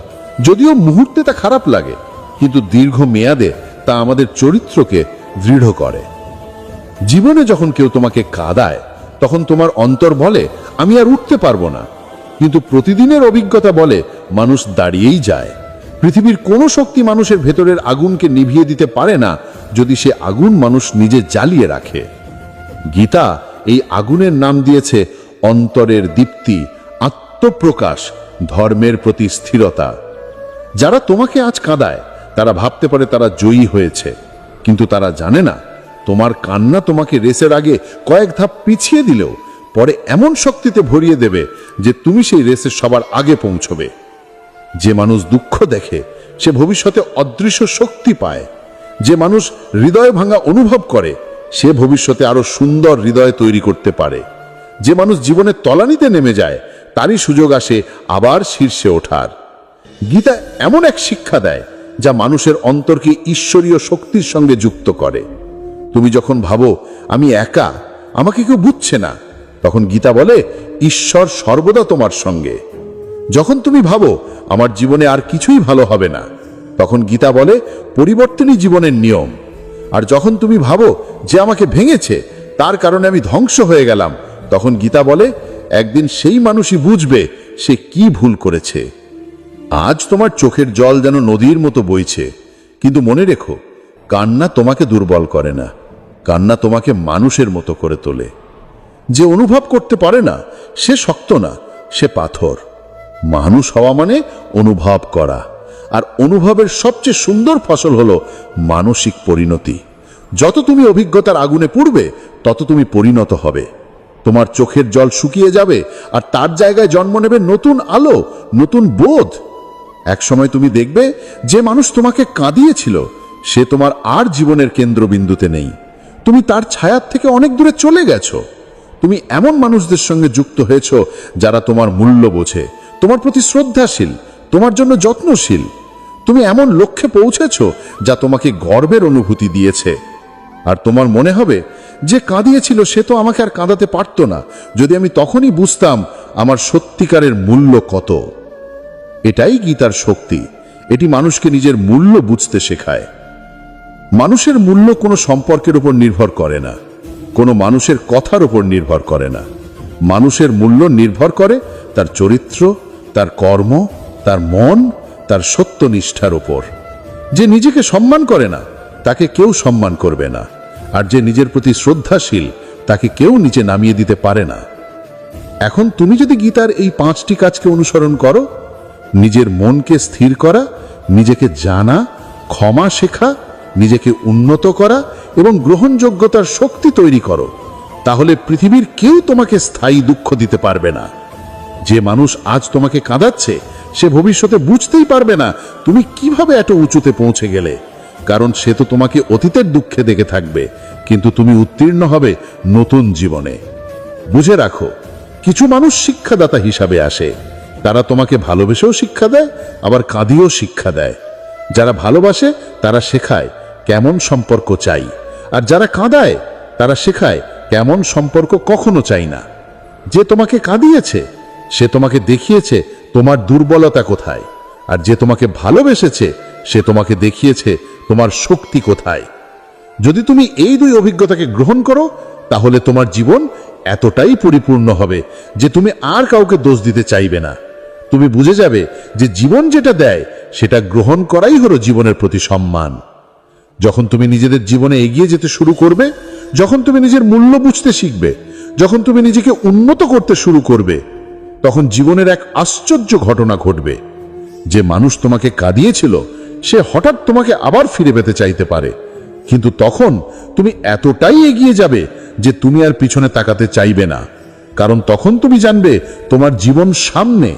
Speaker 4: যদিও মুহূর্তে তা খারাপ লাগে, কিন্তু দীর্ঘ মেয়াদে তা আমাদের চরিত্রকে দৃঢ় করে। জীবনে যখন কেউ তোমাকে কাঁদায় তখন তোমার অন্তর বলে, আমি আর উঠতে পারবো না, কিন্তু প্রতিদিনের অভিজ্ঞতা বলে মানুষ দাঁড়িয়েই যায়। পৃথিবীর কোনো শক্তি মানুষের ভেতরের আগুনকে নিভিয়ে দিতে পারে না যদি সে আগুন মানুষ নিজে জ্বালিয়ে রাখে। গীতা এই আগুনের নাম দিয়েছে অন্তরের দীপ্তি, আত্মপ্রকাশ, ধর্মের প্রতি স্থিরতা। যারা তোমাকে আজ কাঁদায় তারা ভাবতে পারে তারা জয়ী হয়েছে, কিন্তু তারা জানে না তোমার কান্না তোমাকে রেসের আগে কয়েক ধাপ পিছিয়ে দিলেও পরে এমন শক্তিতে ভরিয়ে দেবে যে তুমি সেই রেসের সবার আগে পৌঁছবে। যে মানুষ দুঃখ দেখে সে ভবিষ্যতে অদৃশ্য শক্তি পায়। যে মানুষ হৃদয় ভাঙা অনুভব করে সে ভবিষ্যতে আরো সুন্দর হৃদয় তৈরি করতে পারে। যে মানুষ জীবনে তলানিতে নেমে যায় তারই সুযোগ আসে আবার শীর্ষে ওঠার। গীতা এমন এক শিক্ষা দেয় যা মানুষের অন্তরকে ঈশ্বরীয় শক্তির সঙ্গে যুক্ত করে। তুমি যখন ভাবো আমি একা, আমাকে কেউ বুঝছে না, তখন গীতা বলে ঈশ্বর সর্বদা তোমার সঙ্গে। যখন তুমি ভাবো আমার জীবনে আর কিছুই ভালো হবে না, তখন গীতা বলে পরিবর্তনই জীবনের নিয়ম। আর যখন তুমি ভাবো যে আমাকে ভেঙেছে, তার কারণে আমি ধ্বংস হয়ে গেলাম, তখন গীতা বলে একদিন সেই মানুষই বুঝবে সে কি ভুল করেছে। আজ তোমার চোখের জল যেন নদীর মতো বইছে, কিন্তু মনে রেখো কান্না তোমাকে দুর্বল করে না, কান্না তোমাকে মানুষের মতো করে তোলে। যে অনুভব করতে পারে না সে শক্ত না, সে পাথর। মানুষ হওয়া মানে অনুভব করা, আর অনুভবের সবচেয়ে সুন্দর ফসল হলো মানসিক পরিণতি। যত তুমি অভিজ্ঞতার আগুনে পুড়বে তত তুমি পরিণত হবে। তোমার চোখের জল শুকিয়ে যাবে আর তার জায়গায় জন্ম নেবে নতুন আলো, নতুন বোধ। একসময় তুমি দেখবে যে মানুষ তোমাকে কাঁদিয়েছিল সে তোমার আর জীবনের কেন্দ্রবিন্দুতে নেই। তুমি তার ছায়ার থেকে অনেক দূরে চলে গেছো। তুমি এমন মানুষদের সঙ্গে যুক্ত হয়েছো যারা তোমার মূল্য বোঝে, তোমার প্রতি শ্রদ্ধাশীল, তোমার জন্য যত্নশীল। তুমি এমন লক্ষ্যে পৌঁছেছো যা তোমাকে গর্বের অনুভূতি দিয়েছে। আর তোমার মনে হবে যে কাঁদিয়েছিল সে তো আমাকে আর কাঁদাতে পারতো না, যদি আমি তখনই বুঝতাম আমার সত্যিকারের মূল্য কত। এটাই গীতার শক্তি। এটি মানুষকে নিজের মূল্য বুঝতে শেখায়। মানুষের মূল্য কোনো সম্পর্কের উপর নির্ভর করে না, কোনো মানুষের কথার উপর নির্ভর করে না। মানুষের মূল্য নির্ভর করে তার চরিত্র, তার কর্ম, তার মন, তার সত্যনিষ্ঠার উপর। যে নিজেকে সম্মান করে না তাকে কেউ সম্মান করবে না, আর যে নিজের প্রতি শ্রদ্ধাশীল তাকে কেউ নিচে নামিয়ে দিতে পারে না। এখন তুমি যদি গীতার এই 5টি কাজকে অনুসরণ করো, নিজের মনকে স্থির করা, নিজেকে জানা, ক্ষমা শেখা, নিজেকে উন্নত করা এবং গ্রহণযোগ্যতার শক্তি তৈরি করো, তাহলে পৃথিবীর কেউ তোমাকে স্থায়ী দুঃখ দিতে পারবে না। যে মানুষ আজ তোমাকে কাঁদাচ্ছে সে ভবিষ্যতে বুঝতেই পারবে না তুমি কিভাবে এত উঁচুতে পৌঁছে গেলে, কারণ সে তো তোমাকে অতীতের দুঃখে দেখে থাকবে, কিন্তু তুমি উত্তীর্ণ হবে নতুন জীবনে। বুঝে রাখো, কিছু মানুষ শিক্ষাদাতা হিসাবে আসে। তারা তোমাকে ভালোবেসেও শিক্ষা দেয়, আবার কাঁদিয়েও শিক্ষা দেয়। যারা ভালোবাসে তারা শেখায় কেমন সম্পর্ক চাই, আর যারা কাঁদায় তারা শেখায় কেমন সম্পর্ক কখনো চাই না। যে তোমাকে কাঁদিয়েছে সে তোমাকে দেখিয়েছে তোমার দুর্বলতা কোথায়, আর যে তোমাকে ভালোবেসেছে সে তোমাকে দেখিয়েছে তোমার শক্তি কোথায়। যদি তুমি এই 2 অভিজ্ঞতাকে গ্রহণ করো তাহলে তোমার জীবন এতটাই পরিপূর্ণ হবে যে তুমি আর কাউকে দোষ দিতে চাইবে না। তুমি বুঝে যাবে যে জীবন যেটা দেয় সেটা গ্রহণ করাই হলো জীবনের প্রতি সম্মান। যখন তুমি নিজেদের জীবনে এগিয়ে যেতে শুরু করবে, যখন তুমি নিজের মূল্য বুঝতে শিখবে, যখন তুমি নিজেকে উন্নত করতে শুরু করবে, তখন জীবনের এক আশ্চর্য ঘটনা ঘটবে। যে মানুষ তোমাকে কাঁদিয়েছিল সে হঠাৎ তোমাকে আবার ফিরে পেতে চাইতে পারে, কিন্তু তখন তুমি এতটাই এগিয়ে যাবে যে তুমি আর পিছনে তাকাতে চাইবে না, কারণ তখন তুমি জানবে তোমার জীবন সামনে।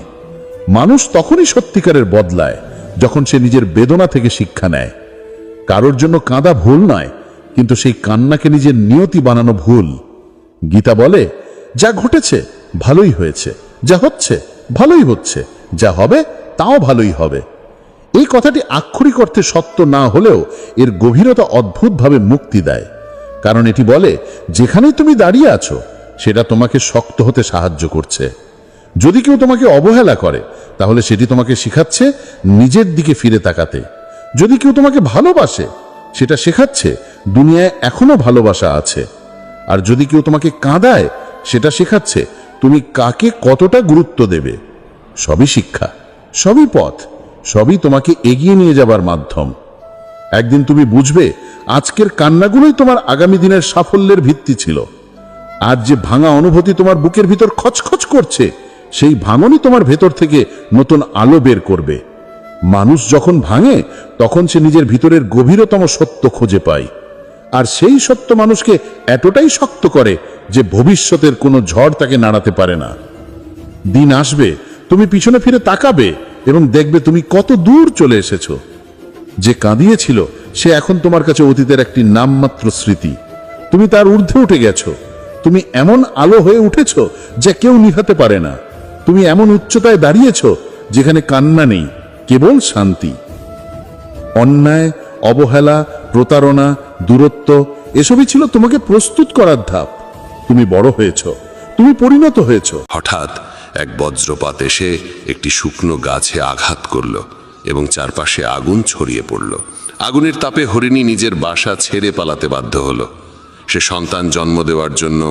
Speaker 4: মানুষ তখনই সত্যিকারের বদলায় যখন সে নিজের বেদনা থেকে শিক্ষা নেয়। কারোর জন্য কাঁদা ভুল নয়, কিন্তু সেই কান্নাকে নিজের নিয়তি বানানো ভুল। গীতা বলে যা ঘটেছে ভালোই হয়েছে, যা হচ্ছে ভালোই হচ্ছে, যা হবে তাও ভালোই হবে। এই কথাটি আক্ষরিক অর্থে সত্য না হলেও এর গভীরতা অদ্ভুতভাবে মুক্তি দেয়, কারণ এটি বলে যেখানেই তুমি দাঁড়িয়ে আছো সেটা তোমাকে শক্ত হতে সাহায্য করছে। যদি কেউ তোমাকে অবহেলা করে তাহলে সেটি তোমাকে শেখাচ্ছে নিজের দিকে ফিরে তাকাতে। যদি কেউ তোমাকে ভালোবাসে সেটা শেখাচ্ছে দুনিয়ায় এখনো ভালোবাসা আছে। আর যদি কেউ তোমাকে কাঁদায় সেটা শেখাচ্ছে তুমি কাকে কতটা গুরুত্ব দেবে। সবই শিক্ষা, সবই পথ, সবই তোমাকে এগিয়ে নিয়ে যাবার মাধ্যম। একদিন তুমি বুঝবে আজকের কান্নাগুলোই তোমার আগামী দিনের সাফল্যের ভিত্তি ছিল। আজ যে ভাঙা অনুভূতি তোমার বুকের ভিতর খচখচ করছে, সেই ভাঙনই তোমার ভেতর থেকে নতুন আলো বের করবে। মানুষ যখন ভাঙে তখন সে নিজের ভিতরের গভীরতম সত্য খুঁজে পায়, আর সেই সত্য মানুষকে এতটাই শক্ত করে যে ভবিষ্যতের কোনো ঝড় তাকে নাড়াতে পারে না। দিন আসবে তুমি পিছনে ফিরে তাকাবে এবং দেখবে তুমি কত দূর চলে এসেছো। যে কাঁদিয়েছিল সে এখন তোমার কাছে অতীতের একটি নামমাত্র স্মৃতি। তুমি তার ঊর্ধ্বে উঠে গেছো। তুমি এমন আলো হয়ে উঠেছো যা কেউ নিভাতে পারে না। তুমি এমন উচ্চতায় দাঁড়িয়েছো যেখানে কান্না নেই, কেবল শান্তি। অন্যায়, অবহেলা, প্রতারণা, দূরত্ব এসবই ছিল তোমাকে প্রস্তুত করার ধাপ। তুমি বড় হয়েছো, তুমি পরিণত হয়েছো।
Speaker 5: হঠাৎ এক বজ্রপাত এসে একটি শুকনো গাছে আঘাত করল এবং চারপাশে আগুন ছড়িয়ে পড়ল। আগুনের তাপে হরিণী নিজের বাসা ছেড়ে পালাতে বাধ্য হলো। সে সন্তান জন্ম দেওয়ার জন্য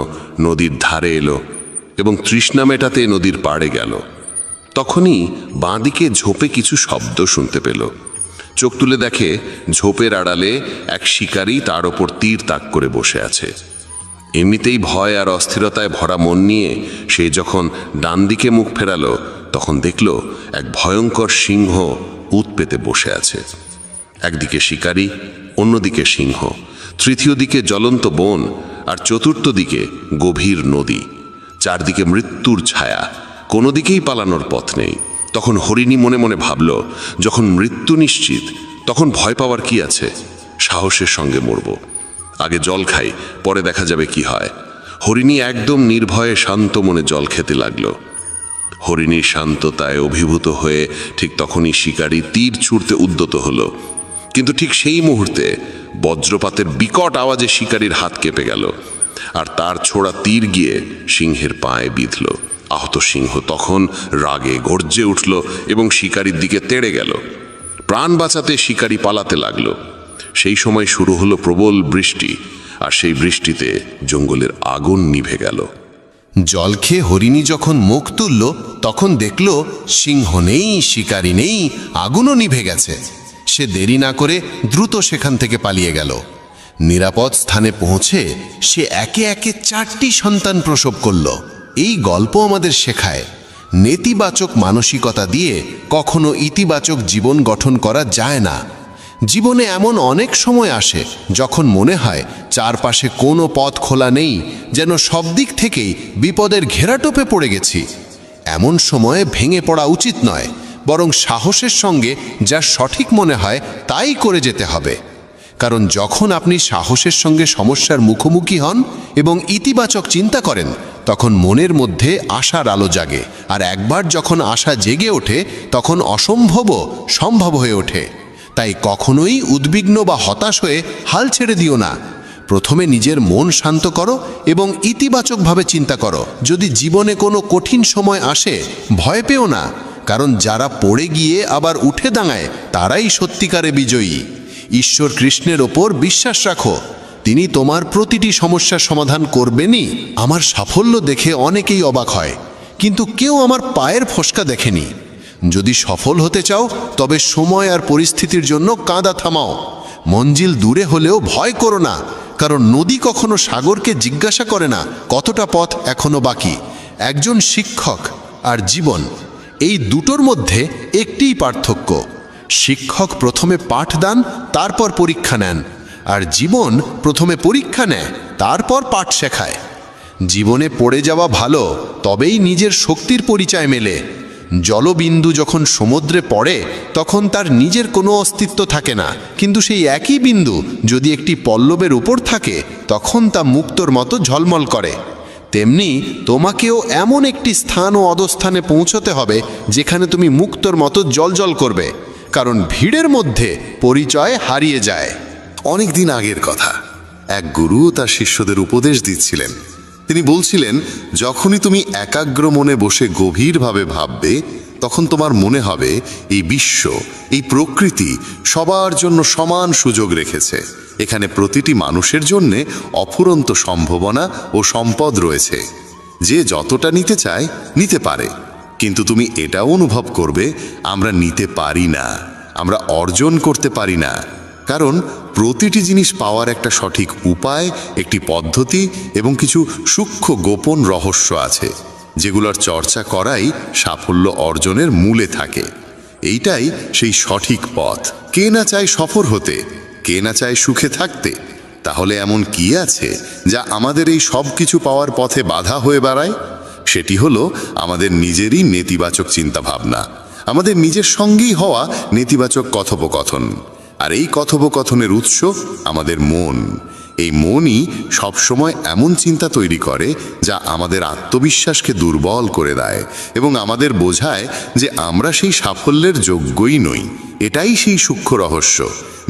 Speaker 5: নদীর ধারে এলো এবং তৃষ্ণা মেটাতে নদীর পাড়ে গেল। তখনই বাঁদিকে ঝোপে কিছু শব্দ শুনতে পেল। চোখ তুলে দেখে ঝোপের আড়ালে এক শিকারী তার ওপর তীর তাক করে বসে আছে। এমনিতেই ভয় আর অস্থিরতায় ভরা মন নিয়ে সে যখন ডান দিকে মুখ ফেরালো, তখন দেখল এক ভয়ঙ্কর সিংহ উত পেতে বসে আছে। একদিকে শিকারী, অন্যদিকে সিংহ, তৃতীয় দিকে জ্বলন্ত বন, আর চতুর্থ দিকে গভীর নদী। চারদিকে মৃত্যুর ছায়া, কোনো দিকেই পালানোর পথ নেই। তখন হরিণী মনে মনে ভাবল, যখন মৃত্যু নিশ্চিত তখন ভয় পাওয়ার কি আছে? সাহসের সঙ্গে মরব। আগে জল খাই, পরে দেখা যাবে কি হয়। হরিণী একদম নির্ভয়ে শান্ত মনে জল খেতে লাগলো। হরিণীর শান্ততায় অভিভূত হয়ে ঠিক তখনই শিকারী তীর ছুঁড়তে উদ্যত হলো। কিন্তু ঠিক সেই মুহূর্তে বজ্রপাতের বিকট আওয়াজে শিকারীর হাত কেঁপে গেল, আর তার ছোড়া তীর গিয়ে সিংহের পায়ে বিঁধল। আহত সিংহ তখন রাগে গর্জে উঠল এবং শিকারীর দিকে তেড়ে গেল। প্রাণ বাঁচাতে শিকারী পালাতে লাগলো। সেই সময় শুরু হলো প্রবল বৃষ্টি, আর সেই বৃষ্টিতে জঙ্গলের আগুন নিভে গেল।
Speaker 6: জল খেয়ে হরিণী যখন মুখ তুলল, তখন দেখল সিংহ নেই, শিকারী নেই, আগুনও নিভে গেছে। সে দেরি না করে দ্রুত সেখান থেকে পালিয়ে গেল। নিরাপদ স্থানে পৌঁছে সে একে একে 4টি সন্তান প্রসব করল। এই গল্প আমাদের শেখায়, নেতিবাচক মানসিকতা দিয়ে কখনো ইতিবাচক জীবন গঠন করা যায় না। জীবনে এমন অনেক সময় আসে যখন মনে হয় চারপাশে কোনো পথ খোলা নেই, যেন সব দিক থেকেই বিপদের ঘেরাটোপে পড়ে গেছি। এমন সময়ে ভেঙে পড়া উচিত নয়, বরং সাহসের সঙ্গে যা সঠিক মনে হয় তাই করে যেতে হবে। কারণ যখন আপনি সাহসের সঙ্গে সমস্যার মুখোমুখি হন এবং ইতিবাচক চিন্তা করেন, তখন মনের মধ্যে আশার আলো জাগে, আর একবার যখন আশা জেগে ওঠে তখন অসম্ভবও সম্ভব হয়ে ওঠে। তাই কখনোই উদ্বিগ্ন বা হতাশ হয়ে হাল ছেড়ে দিও না। প্রথমে নিজের মন শান্ত করো এবং ইতিবাচকভাবে চিন্তা করো। যদি জীবনে কোনো কঠিন সময় আসে, ভয় পেও না, কারণ যারা পড়ে গিয়ে আবার উঠে দাঁড়ায় তারাই সত্যিকারে বিজয়ী। ঈশ্বর কৃষ্ণের ওপর বিশ্বাস রাখো, তিনি তোমার প্রতিটি সমস্যার সমাধান করবেনই। আমার সাফল্য দেখে অনেকেই অবাক হয়, কিন্তু কেউ আমার পায়ের ফসকা দেখেনি। যদি সফল হতে চাও তবে সময় আর পরিস্থিতির জন্য কাঁদা থামাও। মঞ্জিল দূরে হলেও ভয় করো না, কারণ নদী কখনো সাগরকে জিজ্ঞাসা করে না কতটা পথ এখনো বাকি। একজন শিক্ষক আর জীবন, এই দুটোর মধ্যে একটিই পার্থক্য। শিক্ষক প্রথমে পাঠ দান, তারপর পরীক্ষা নেন, আর জীবন প্রথমে পরীক্ষা নেয়, তারপর পাঠ শেখায়। জীবনে পড়ে যাওয়া ভালো, তবেই নিজের শক্তির পরিচয় মেলে। জলবিন্দু যখন সমুদ্রে পড়ে তখন তার নিজের কোনো অস্তিত্ব থাকে না, কিন্তু সেই একই বিন্দু যদি একটি পল্লবের উপর থাকে তখন তা মুক্তোর মতো ঝলমল করে। তেমনি তোমাকেও এমন একটি স্থান ও অবস্থানে পৌঁছতে হবে যেখানে তুমি মুক্তোর মতো জ্বলজ্বল করবে, কারণ ভিড়ের মধ্যে পরিচয় হারিয়ে যায়।
Speaker 5: অনেক দিন আগের কথা, এক গুরু তার শিষ্যদের উপদেশ দিচ্ছিলেন। তিনি বলছিলেন, যখনই তুমি একাগ্র মনে বসে গভীরভাবে ভাববে, তখন তোমার মনে হবে এই বিশ্ব, এই প্রকৃতি সবার জন্য সমান সুযোগ রেখেছে। এখানে প্রতিটি মানুষের জন্যে অফুরন্ত সম্ভাবনা ও সম্পদ রয়েছে। যে যতটা নিতে চায় নিতে পারে, কিন্তু তুমি এটাও অনুভব করবে আমরা নিতে পারি না, আমরা অর্জন করতে পারি না, কারণ প্রতিটি জিনিস পাওয়ার একটা সঠিক উপায়, একটি পদ্ধতি এবং কিছু সূক্ষ্ম গোপন রহস্য আছে, যেগুলোর চর্চা করাই সাফল্য অর্জনের মূলে থাকে। এইটাই সেই সঠিক পথ। কে না চায় সফল হতে, কে না চায় সুখে থাকতে? তাহলে এমন কি আছে যা আমাদের এই সব কিছু পাওয়ার পথে বাধা হয়ে দাঁড়ায়? সেটি হলো আমাদের নিজেরই নেতিবাচক চিন্তাভাবনা, আমাদের নিজের সঙ্গেই হওয়া নেতিবাচক কথোপকথন। আর এই কথোপকথনের উৎস আমাদের মন। এই মনই সবসময় এমন চিন্তা তৈরি করে যা আমাদের আত্মবিশ্বাসকে দুর্বল করে দেয় এবং আমাদের বোঝায় যে আমরা সেই সাফল্যের যোগ্যই নই। এটাই সেই সূক্ষ্ম রহস্য,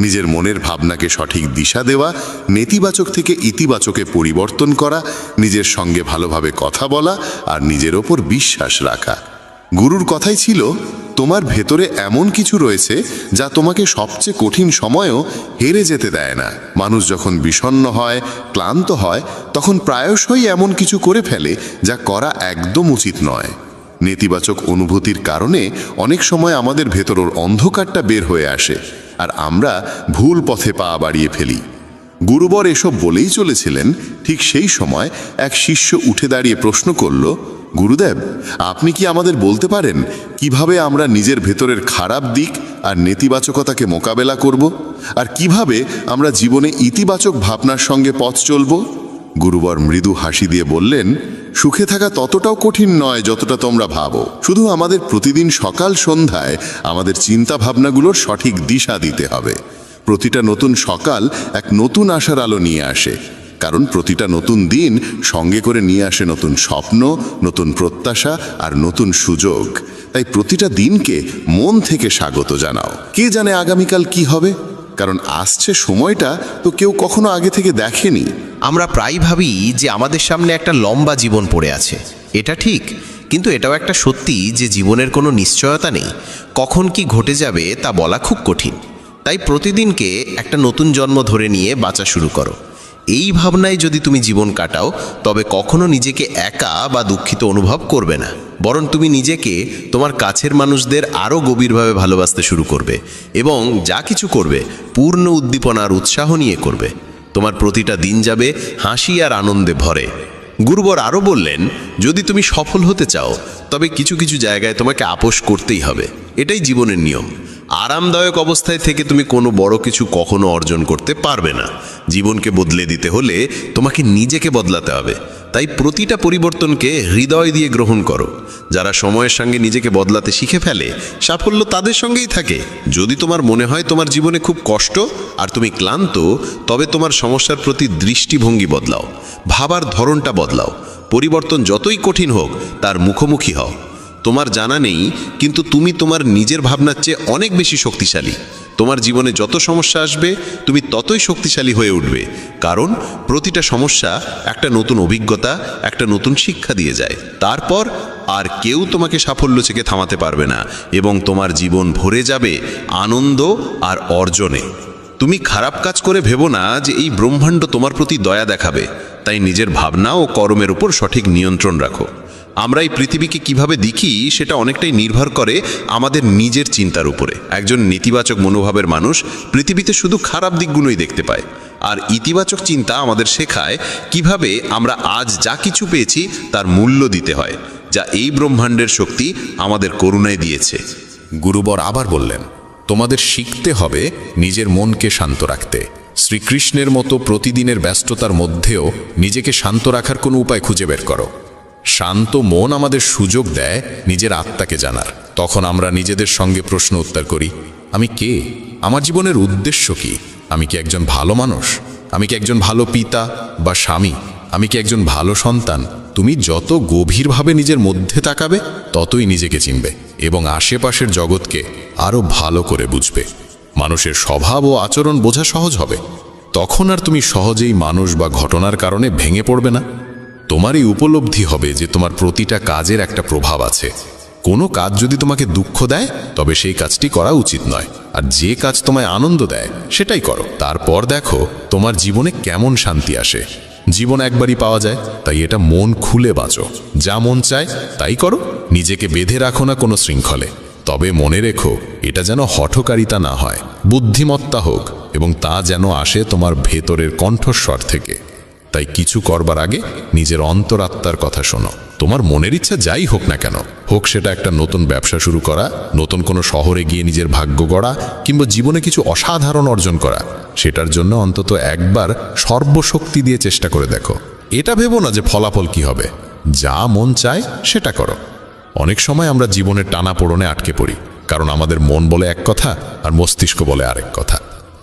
Speaker 5: নিজের মনের ভাবনাকে সঠিক দিশা দেওয়া, নেতিবাচক থেকে ইতিবাচকে পরিবর্তন করা, নিজের সঙ্গে ভালোভাবে কথা বলা আর নিজের ওপর বিশ্বাস রাখা। গুরুর কথাই ছিল, তোমার ভেতরে এমন কিছু রয়েছে যা তোমাকে সবচেয়ে কঠিন সময়েও হেরে যেতে দেয় না। মানুষ যখন বিষণ্ণ হয়, ক্লান্ত হয়, তখন প্রায়শই এমন কিছু করে ফেলে যা করা একদম উচিত নয়। নেতিবাচক অনুভূতির কারণে অনেক সময় আমাদের ভেতরের অন্ধকারটা বের হয়ে আসে আর আমরা ভুল পথে পা বাড়িয়ে ফেলি। গুরুবর এসব বলেই চলেছিলেন। ঠিক সেই সময় এক শিষ্য উঠে দাঁড়িয়ে প্রশ্ন করল, গুরুদেব, আপনি কি আমাদের বলতে পারেন কিভাবে আমরা নিজের ভেতরের খারাপ দিক আর নেতিবাচকতাকে মোকাবেলা করব, আর কিভাবে আমরা জীবনে ইতিবাচক ভাবনার সঙ্গে পথ চলব? গুরুবর মৃদু হাসি দিয়ে বললেন, সুখে থাকা ততটাও কঠিন নয় যতটা তোমরা ভাবো। শুধু আমাদের প্রতিদিন সকাল সন্ধ্যায় আমাদের চিন্তা ভাবনাগুলোর সঠিক দিশা দিতে হবে। প্রতিটা নতুন সকাল এক নতুন আশার আলো নিয়ে আসে, কারণ প্রতিটা নতুন দিন সঙ্গে করে নিয়ে আসে নতুন স্বপ্ন, নতুন প্রত্যাশা আর নতুন সুযোগ। তাই প্রতিটা দিনকে মন থেকে স্বাগত জানাও। কে জানে আগামীকাল কি হবে, কারণ আসছে সময়টা তো কেউ কখনো আগে থেকে দেখেনি।
Speaker 1: আমরা প্রায় ভাবি যে আমাদের সামনে একটা লম্বা জীবন পড়ে আছে, এটা ঠিক, কিন্তু এটাও একটা সত্যি যে জীবনের কোনো নিশ্চয়তা নেই। কখন কি ঘটে যাবে তা বলা খুব কঠিন। তাই প্রতিদিনকে একটা নতুন জন্ম ধরে নিয়ে বাঁচা শুরু করো। এই ভাবনায় যদি তুমি জীবন কাটাও, তবে কখনো নিজেকে একা বা দুঃখিত অনুভব করবে না, বরং তুমি নিজেকে, তোমার কাছের মানুষদের আরও গভীরভাবে ভালোবাসতে শুরু করবে এবং যা কিছু করবে পূর্ণ উদ্দীপনা আর উৎসাহ নিয়ে করবে। তোমার প্রতিটা দিন যাবে হাসি আর আনন্দে ভরে। গুরুবর আরও বললেন, যদি তুমি সফল হতে চাও তবে কিছু কিছু জায়গায় তোমাকে আপোষ করতেই হবে। এটাই জীবনের নিয়ম। আরামদায়ক অবস্থায় থেকে তুমি কোনো বড় কিছু কখনো অর্জন করতে পারবে না। জীবনকে বদলে দিতে হলে তোমাকে নিজেকে বদলাতে হবে। তাই প্রতিটা পরিবর্তনকে হৃদয় দিয়ে গ্রহণ করো। যারা সময়ের সঙ্গে নিজেকে বদলাতে শিখে ফেলে, সাফল্য তাদের সঙ্গেই থাকে। যদি তোমার মনে হয় তোমার জীবনে খুব কষ্ট আর তুমি ক্লান্ত, তবে তোমার সমস্যার প্রতি দৃষ্টিভঙ্গি বদলাও, ভাবার ধরনটা বদলাও। পরিবর্তন যতই কঠিন হোক, তার মুখোমুখি হও। তোমার জানা নেই, কিন্তু তুমি তোমার নিজের ভাবনার চেয়ে অনেক বেশি শক্তিশালী। তোমার জীবনে যত সমস্যা আসবে, তুমি ততই শক্তিশালী হয়ে উঠবে, কারণ প্রতিটা সমস্যা একটা নতুন অভিজ্ঞতা, একটা নতুন শিক্ষা দিয়ে যায়। তারপর আর কেউ তোমাকে সাফল্য থেকে থামাতে পারবে না এবং তোমার জীবন ভরে যাবে আনন্দ আর অর্জনে। তুমি খারাপ কাজ করে ভেবো না যে এই ব্রহ্মাণ্ড তোমার প্রতি দয়া দেখাবে। তাই নিজের ভাবনা ও কর্মের উপর সঠিক নিয়ন্ত্রণ রাখো। আমরা এই পৃথিবীকে কিভাবে দেখি সেটা অনেকটাই নির্ভর করে আমাদের নিজের চিন্তার উপরে। একজন নেতিবাচক মনোভাবের মানুষ পৃথিবীতে শুধু খারাপ দিকগুলোই দেখতে পায়, আর ইতিবাচক চিন্তা আমাদের শেখায় কিভাবে আমরা আজ যা কিছু পেয়েছি তার মূল্য দিতে হয়, যা এই ব্রহ্মাণ্ডের শক্তি আমাদের করুণায় দিয়েছে।
Speaker 7: গুরুবর আবার বললেন, তোমাদের শিখতে হবে নিজের মনকে শান্ত রাখতে। শ্রীকৃষ্ণের মতো প্রতিদিনের ব্যস্ততার মধ্যেও নিজেকে শান্ত রাখার কোনো উপায় খুঁজে বের করো। শান্ত মন আমাদের সুযোগ দেয় নিজের আত্মাকে জানার। তখন আমরা নিজেদের সঙ্গে প্রশ্ন উত্তর করি, আমি কে? আমার জীবনের উদ্দেশ্য কি? আমি কি একজন ভালো মানুষ? আমি কি একজন ভালো পিতা বা স্বামী? আমি কি একজন ভালো সন্তান? তুমি যত গভীরভাবে নিজের মধ্যে তাকাবে, ততই নিজেকে চিনবে এবং আশেপাশের জগৎকে আরও ভালো করে বুঝবে। মানুষের স্বভাব ও আচরণ বোঝা সহজ হবে। তখন আর তুমি সহজেই মানুষ বা ঘটনার কারণে ভেঙে পড়বে না। তোমার এই উপলব্ধি হবে যে তোমার প্রতিটা কাজের একটা প্রভাব আছে। কোনো কাজ যদি তোমাকে দুঃখ দেয়, তবে সেই কাজটি করা উচিত নয়, আর যে কাজ তোমায় আনন্দ দেয় সেটাই করো। তারপর দেখো তোমার জীবনে কেমন শান্তি আসে। জীবন একবারই পাওয়া যায়, তাই এটা মন খুলে বাঁচো। যা মন চায় তাই করো। নিজেকে বেঁধে রাখো না কোনো শৃঙ্খলে, তবে মনে রেখো এটা যেন হঠকারিতা না হয়, বুদ্ধিমত্তা হোক, এবং তা যেন আসে তোমার ভেতরের কণ্ঠস্বর থেকে। তাই কিছু করবার আগে নিজের অন্তরাত্মার কথা শোনো। তোমার মনের ইচ্ছা যাই হোক না কেন, হোক সেটা একটা নতুন ব্যবসা শুরু করা, নতুন কোনো শহরে গিয়ে নিজের ভাগ্য গড়া, কিংবা জীবনে কিছু অসাধারণ অর্জন করা, সেটার জন্য অন্তত একবার সর্বশক্তি দিয়ে চেষ্টা করে দেখো। এটা ভেবো না যে ফলাফল কি হবে, যা মন চায় সেটা করো। অনেক সময় আমরা জীবনের টানাপোড়নে আটকে পড়ি, কারণ আমাদের মন বলে এক কথা আর মস্তিষ্ক বলে আরেক কথা।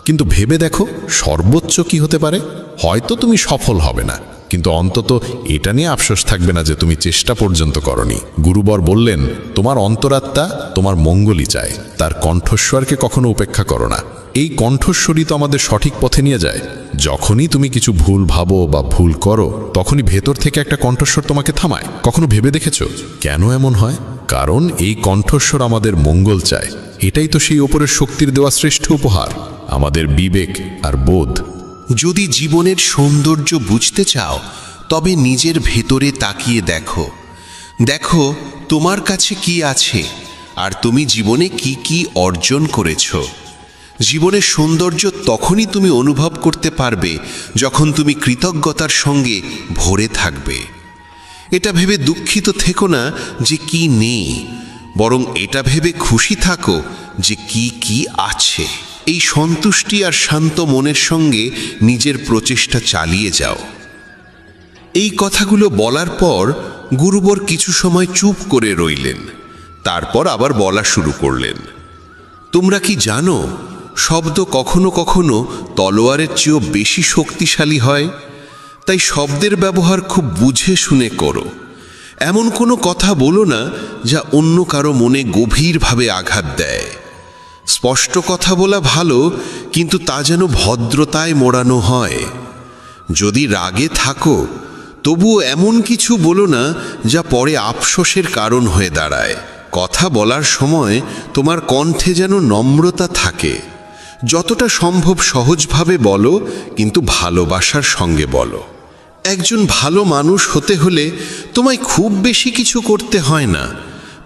Speaker 7: কিন্তু ভেবে দেখো সর্বোচ্চ কি হতে পারে। হয়তো তুমি সফল হবে না, কিন্তু অন্তত এটা নিয়ে আফসোস থাকবে না যে তুমি চেষ্টা পর্যন্ত করনি। গুরুবর বললেন, তোমার অন্তরাত্মা তোমার মঙ্গলই চায়, তার কণ্ঠস্বরকে কখনো উপেক্ষা করো না। এই কণ্ঠস্বরই তো আমাদের সঠিক পথে নিয়ে যায়। যখনই তুমি কিছু ভুল ভাবো বা ভুল করো, তখনই ভেতর থেকে একটা কণ্ঠস্বর তোমাকে থামায়। কখনো ভেবে দেখেছো কেন এমন হয়? কারণ এই কণ্ঠস্বর আমাদের মঙ্গল চায়। এটাই তো সেই ওপরের শক্তির দেওয়া শ্রেষ্ঠ উপহার, আমাদের বিবেক আর বোধ।
Speaker 6: যদি জীবনের সৌন্দর্য বুঝতে চাও, তবে নিজের ভেতরে তাকিয়ে দেখো। দেখো তোমার কাছে কি আছে, আর তুমি জীবনে কি কি অর্জন করেছো। জীবনের সৌন্দর্য তখনই তুমি অনুভব করতে পারবে যখন তুমি কৃতজ্ঞতার সঙ্গে ভরে থাকবে। এটা ভেবে দুঃখিত থেকো না যে কি নেই, বরং এটা ভেবে খুশি থাকো যে কি কি আছে। এই সন্তুষ্টি আর শান্ত মনের সঙ্গে নিজের প্রচেষ্টা চালিয়ে যাও। এই কথাগুলো বলার পর গুরুবর কিছু সময় চুপ করে রইলেন, তারপর আবার বলা শুরু করলেন। তোমরা কি জানো, শব্দ কখনো কখনো তলোয়ারের চেয়েও বেশি শক্তিশালী হয়। তাই শব্দের ব্যবহার খুব বুঝে শুনে করো। এমন কোনো কথা বলো না যা অন্য কারো মনে গভীরভাবে আঘাত দেয়। স্পষ্ট কথা বলা ভালো, কিন্তু তা যেন ভদ্রতায় মোড়ানো হয়। যদি রাগে থাকো, তবুও এমন কিছু বলো না যা পরে আফসোসের কারণ হয়ে দাঁড়ায়। কথা বলার সময় তোমার কণ্ঠে যেন নম্রতা থাকে। যতটা সম্ভব সহজভাবে বলো, কিন্তু ভালোবাসার সঙ্গে বলো। একজন ভালো মানুষ হতে হলে তোমায় খুব বেশি কিছু করতে হয় না,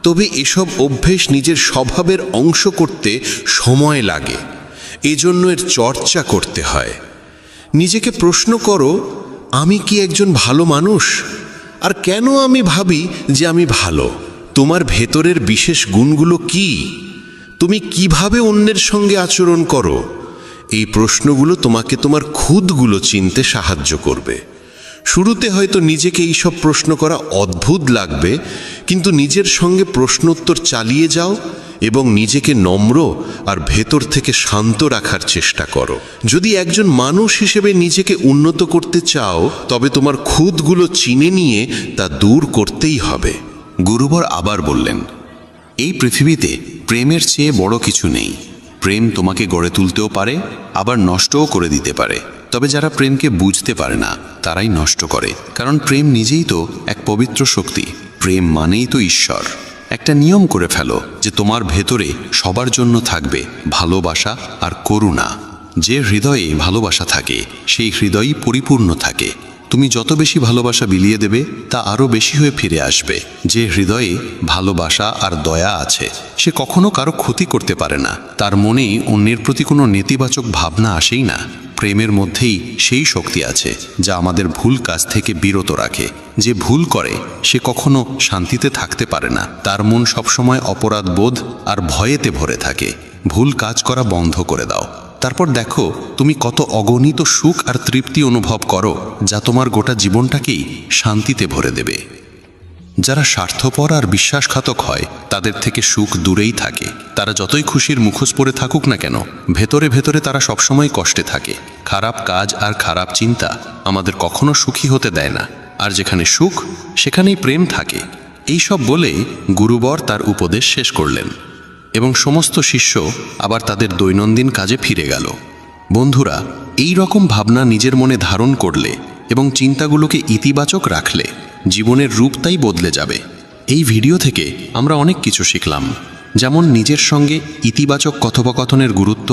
Speaker 6: তবে এসব অভ্যেস নিজের স্বভাবের অংশ করতে সময় লাগে। এজন্য এর চর্চা করতে হয়। নিজেকে প্রশ্ন করো, আমি কি একজন ভালো মানুষ? আর কেন আমি ভাবি যে আমি ভালো? তোমার ভেতরের বিশেষ গুণগুলো কি? তুমি কিভাবে অন্যের সঙ্গে আচরণ করো? এই প্রশ্নগুলো তোমাকে তোমার খুদগুলো চিনতে সাহায্য করবে। শুরুতে হয়তো নিজেকে এইসব প্রশ্ন করা অদ্ভুত লাগবে, কিন্তু নিজের সঙ্গে প্রশ্নোত্তর চালিয়ে যাও এবং নিজেকে নম্র আর ভেতর থেকে শান্ত রাখার চেষ্টা করো। যদি একজন মানুষ হিসেবে নিজেকে উন্নত করতে চাও, তবে তোমার খুদগুলো চিনে নিয়ে তা দূর করতেই হবে।
Speaker 8: গুরুবর আবার বললেন, এই পৃথিবীতে প্রেমের চেয়ে বড় কিছু নেই। প্রেম তোমাকে গড়ে তুলতেও পারে, আবার নষ্টও করে দিতে পারে। তবে যারা প্রেমকে বুঝতে পারে না, তারাই নষ্ট করে। কারণ প্রেম নিজেই তো এক পবিত্র শক্তি। প্রেম মানেই তো ঈশ্বর। একটা নিয়ম করে ফেলো যে তোমার ভেতরে সবার জন্য থাকবে ভালোবাসা আর করুণা। যে হৃদয়ে ভালোবাসা থাকে, সেই হৃদয়ই পরিপূর্ণ থাকে। তুমি যত বেশি ভালোবাসা বিলিয়ে দেবে, তা আরও বেশি হয়ে ফিরে আসবে। যে হৃদয়ে ভালোবাসা আর দয়া আছে, সে কখনো কারো ক্ষতি করতে পারে না। তার মনে অন্যের প্রতি কোনো নেতিবাচক ভাবনা আসেই না। প্রেমের মধ্যেই সেই শক্তি আছে যা আমাদের ভুল কাজ থেকে বিরত রাখে। যে ভুল করে সে কখনো শান্তিতে থাকতে পারে না। তার মন সবসময় অপরাধ বোধ আর ভয়েতে ভরে থাকে। ভুল কাজ করা বন্ধ করে দাও, তারপর দেখো তুমি কত অগণিত সুখ আর তৃপ্তি অনুভব করো, যা তোমার গোটা জীবনটাকেই শান্তিতে ভরে দেবে। যারা স্বার্থপর আর বিশ্বাসঘাতক হয়, তাদের থেকে সুখ দূরেই থাকে। তারা যতই খুশির মুখোশ পরে থাকুক না কেন, ভেতরে ভেতরে তারা সবসময় কষ্টে থাকে। খারাপ কাজ আর খারাপ চিন্তা আমাদের কখনো সুখী হতে দেয় না। আর যেখানে সুখ, সেখানেই প্রেম থাকে। এইসব বলে গুরুবর তার উপদেশ শেষ করলেন এবং সমস্ত শিষ্য আবার তাদের দৈনন্দিন কাজে ফিরে গেল। বন্ধুরা, এই রকম ভাবনা নিজের মনে ধারণ করলে এবং চিন্তাগুলোকে ইতিবাচক রাখলে জীবনের রূপটাই বদলে যাবে। এই ভিডিও থেকে আমরা অনেক কিছু শিখলাম, যেমন নিজের সঙ্গে ইতিবাচক কথোপকথনের গুরুত্ব,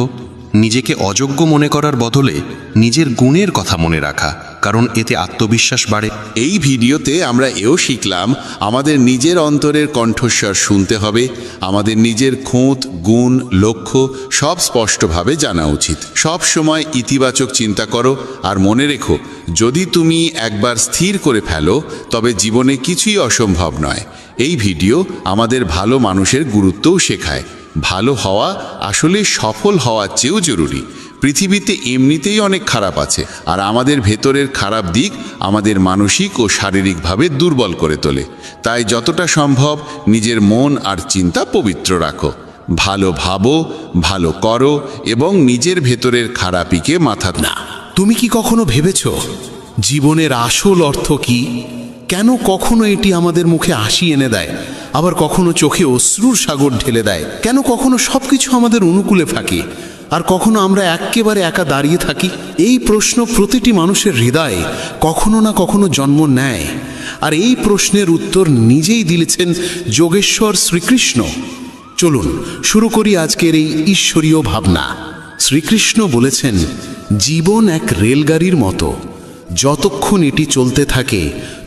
Speaker 8: নিজেকে অযোগ্য মনে করার বদলে নিজের গুণের কথা মনে রাখা, কারণ এতে আত্মবিশ্বাস বাড়ে।
Speaker 5: এই ভিডিওতে আমরা এও শিখলাম আমাদের নিজের অন্তরের কণ্ঠস্বর শুনতে হবে, আমাদের নিজের খুঁত, গুণ, লক্ষ্য সব স্পষ্টভাবে জানা উচিত। সব সময় ইতিবাচক চিন্তা করো, আর মনে রেখো, যদি তুমি একবার স্থির করে ফেলো তবে জীবনে কিছুই অসম্ভব নয়। এই ভিডিও আমাদের ভালো মানুষের গুরুত্বও শেখায়। ভালো হওয়া আসলে সফল হওয়ার চেয়েও জরুরি। পৃথিবীতে এমনিতেই অনেক খারাপ আছে, আর আমাদের ভেতরের খারাপ দিক আমাদের মানসিক ও শারীরিকভাবে দুর্বল করে তোলে। তাই যতটা সম্ভব নিজের মন আর চিন্তা পবিত্র রাখো, ভালো ভাবো, ভালো করো এবং নিজের ভেতরের খারাপিকে মাথা না।
Speaker 9: তুমি কি কখনো ভেবেছ জীবনের আসল অর্থ কি? কেন কখনো এটি আমাদের মুখে হাসি এনে দেয়, আবার কখনো চোখে অশ্রুর সাগর ঢেলে দেয়? কেন কখনো সবকিছু আমাদের অনুকূলে থাকে, আর কখনো আমরা একেবারে একা দাঁড়িয়ে থাকি? এই প্রশ্ন প্রতিটি মানুষের হৃদয়ে কখনো না কখনো জন্ম নেয়, আর এই প্রশ্নের উত্তর নিজেই দিয়েছেন যোগেশ্বর শ্রীকৃষ্ণ। চলুন শুরু করি আজকের এই ঈশ্বরীয় ভাবনা। শ্রীকৃষ্ণ বলেছেন, জীবন এক রেলগাড়ির মতো, যতক্ষণ এটি চলতে থাকে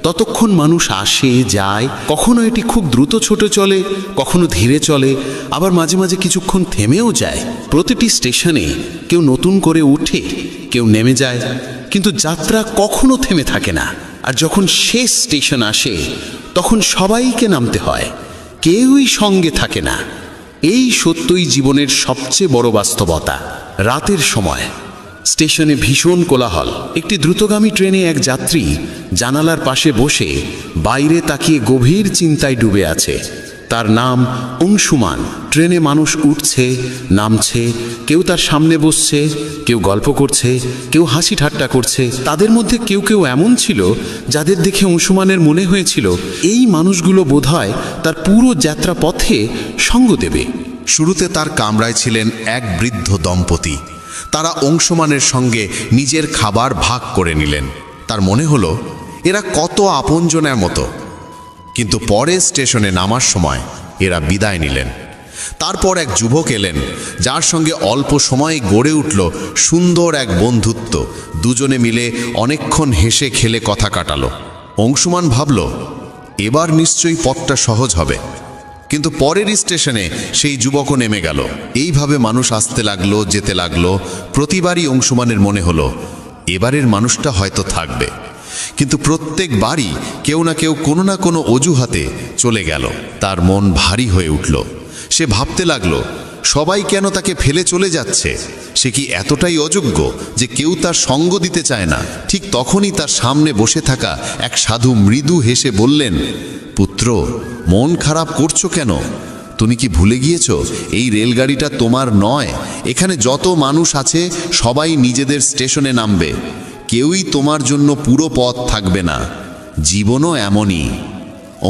Speaker 9: ততক্ষণ মানুষ আসে যায়। কখনো এটি খুব দ্রুত ছোটে চলে, কখনো ধীরে চলে, আবার মাঝে মাঝে কিছুক্ষণ থেমেও যায়। প্রতিটি স্টেশনে কেউ নতুন করে ওঠে, কেউ নেমে যায়, কিন্তু যাত্রা কখনো থেমে থাকে না। আর যখন শেষ স্টেশন আসে তখন সবাইকে নামতে হয়, কেউই সঙ্গে থাকে না। এই সত্যই জীবনের সবচেয়ে বড় বাস্তবতা। রাতের সময় স্টেশনে ভীষণ কোলাহল। একটি দ্রুতগামী ট্রেনে এক যাত্রী জানালার পাশে বসে বাইরে তাকিয়ে গভীর চিন্তায় ডুবে আছে। তার নাম অংশুমান। ট্রেনে মানুষ উঠছে, নামছে, কেউ তার সামনে বসছে, কেউ গল্প করছে, কেউ হাসি ঠাট্টা করছে। তাদের মধ্যে কেউ কেউ এমন ছিল যাদের দেখে অংশুমানের মনে হয়েছিল এই মানুষগুলো বোধহয় তার পুরো যাত্রা পথে সঙ্গ দেবে।
Speaker 6: শুরুতে তার কামরায় ছিলেন এক বৃদ্ধ দম্পতি। তারা অংশুমানের সঙ্গে নিজের খাবার ভাগ করে নিলেন। তার মনে হলো এরা কত আপনজনের মতো। কিন্তু পরে স্টেশনে নামার সময় এরা বিদায় নিলেন। তারপর এক যুবক এলেন, যার সঙ্গে অল্প সময়ে গড়ে উঠল সুন্দর এক বন্ধুত্ব। দুজনে মিলে অনেকক্ষণ হেসে খেলে কথা কাটালো। অংশুমান ভাবল, এবার নিশ্চয়ই পথটা সহজ হবে। কিন্তু পরের স্টেশনে সেই যুবকও নেমে গেল। এইভাবে মানুষ আসতে লাগলো, যেতে লাগলো। প্রতিবারই অংশুমানের মনে হলো এবারের মানুষটা হয়তো থাকবে। কিন্তু প্রত্যেকবারই কেউ না কেউ কোনো না কোনো অজুহাতে চলে গেল। তার মন ভারী হয়ে উঠল। সে ভাবতে লাগলো, সবাই কেন তাকে ফেলে চলে যাচ্ছে? সে কি এতটাই অযোগ্য যে কেউ তার সঙ্গ দিতে চায় না? ঠিক তখনই তার সামনে বসে থাকা এক সাধু মৃদু হেসে বললেন, পুত্র, মন খারাপ করছো কেন? তুমি কি ভুলে গিয়েছ এই রেলগাড়িটা তোমার নয়? এখানে যত মানুষ আছে সবাই নিজেদের স্টেশনে নামবে। কেউই তোমার জন্য পুরো পথ থাকবে না। জীবনও এমনই।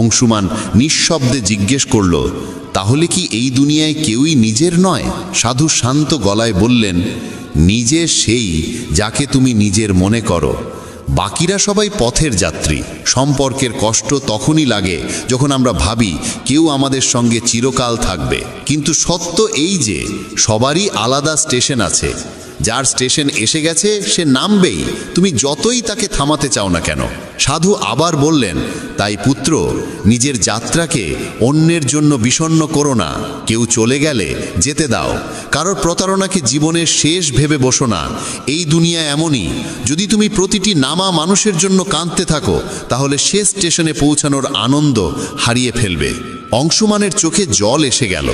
Speaker 6: অংশুমান নিঃশব্দে জিজ্ঞেস করল, তাহলে কি এই দুনিয়ায় কেউই নিজের নয়? সাধু শান্ত গলায় বললেন, নিজে সেই যাকে তুমি নিজের মনে করো। বাকিরা সবাই পথের যাত্রী। সম্পর্কের কষ্ট তখনই লাগে যখন আমরা ভাবি কেউ আমাদের সঙ্গে চিরকাল থাকবে। কিন্তু সত্য এই যে সবারই আলাদা স্টেশন আছে। যার স্টেশন এসে গেছে সে নামবেই, তুমি যতই তাকে থামাতে চাও না কেন। সাধু আবার বললেন, তাই পুত্র, নিজের যাত্রাকে অন্যের জন্য বিষণ্ণ করো না। কেউ চলে গেলে যেতে দাও। কারোর প্রতারণাকে জীবনের শেষ ভেবে বসো না। এই দুনিয়া এমনই, যদি তুমি প্রতিটি নামা মানুষের জন্য কাঁদতে থাকো তাহলে শেষ স্টেশনে পৌঁছানোর আনন্দ হারিয়ে ফেলবে। অংশুমানের চোখে জল এসে গেল,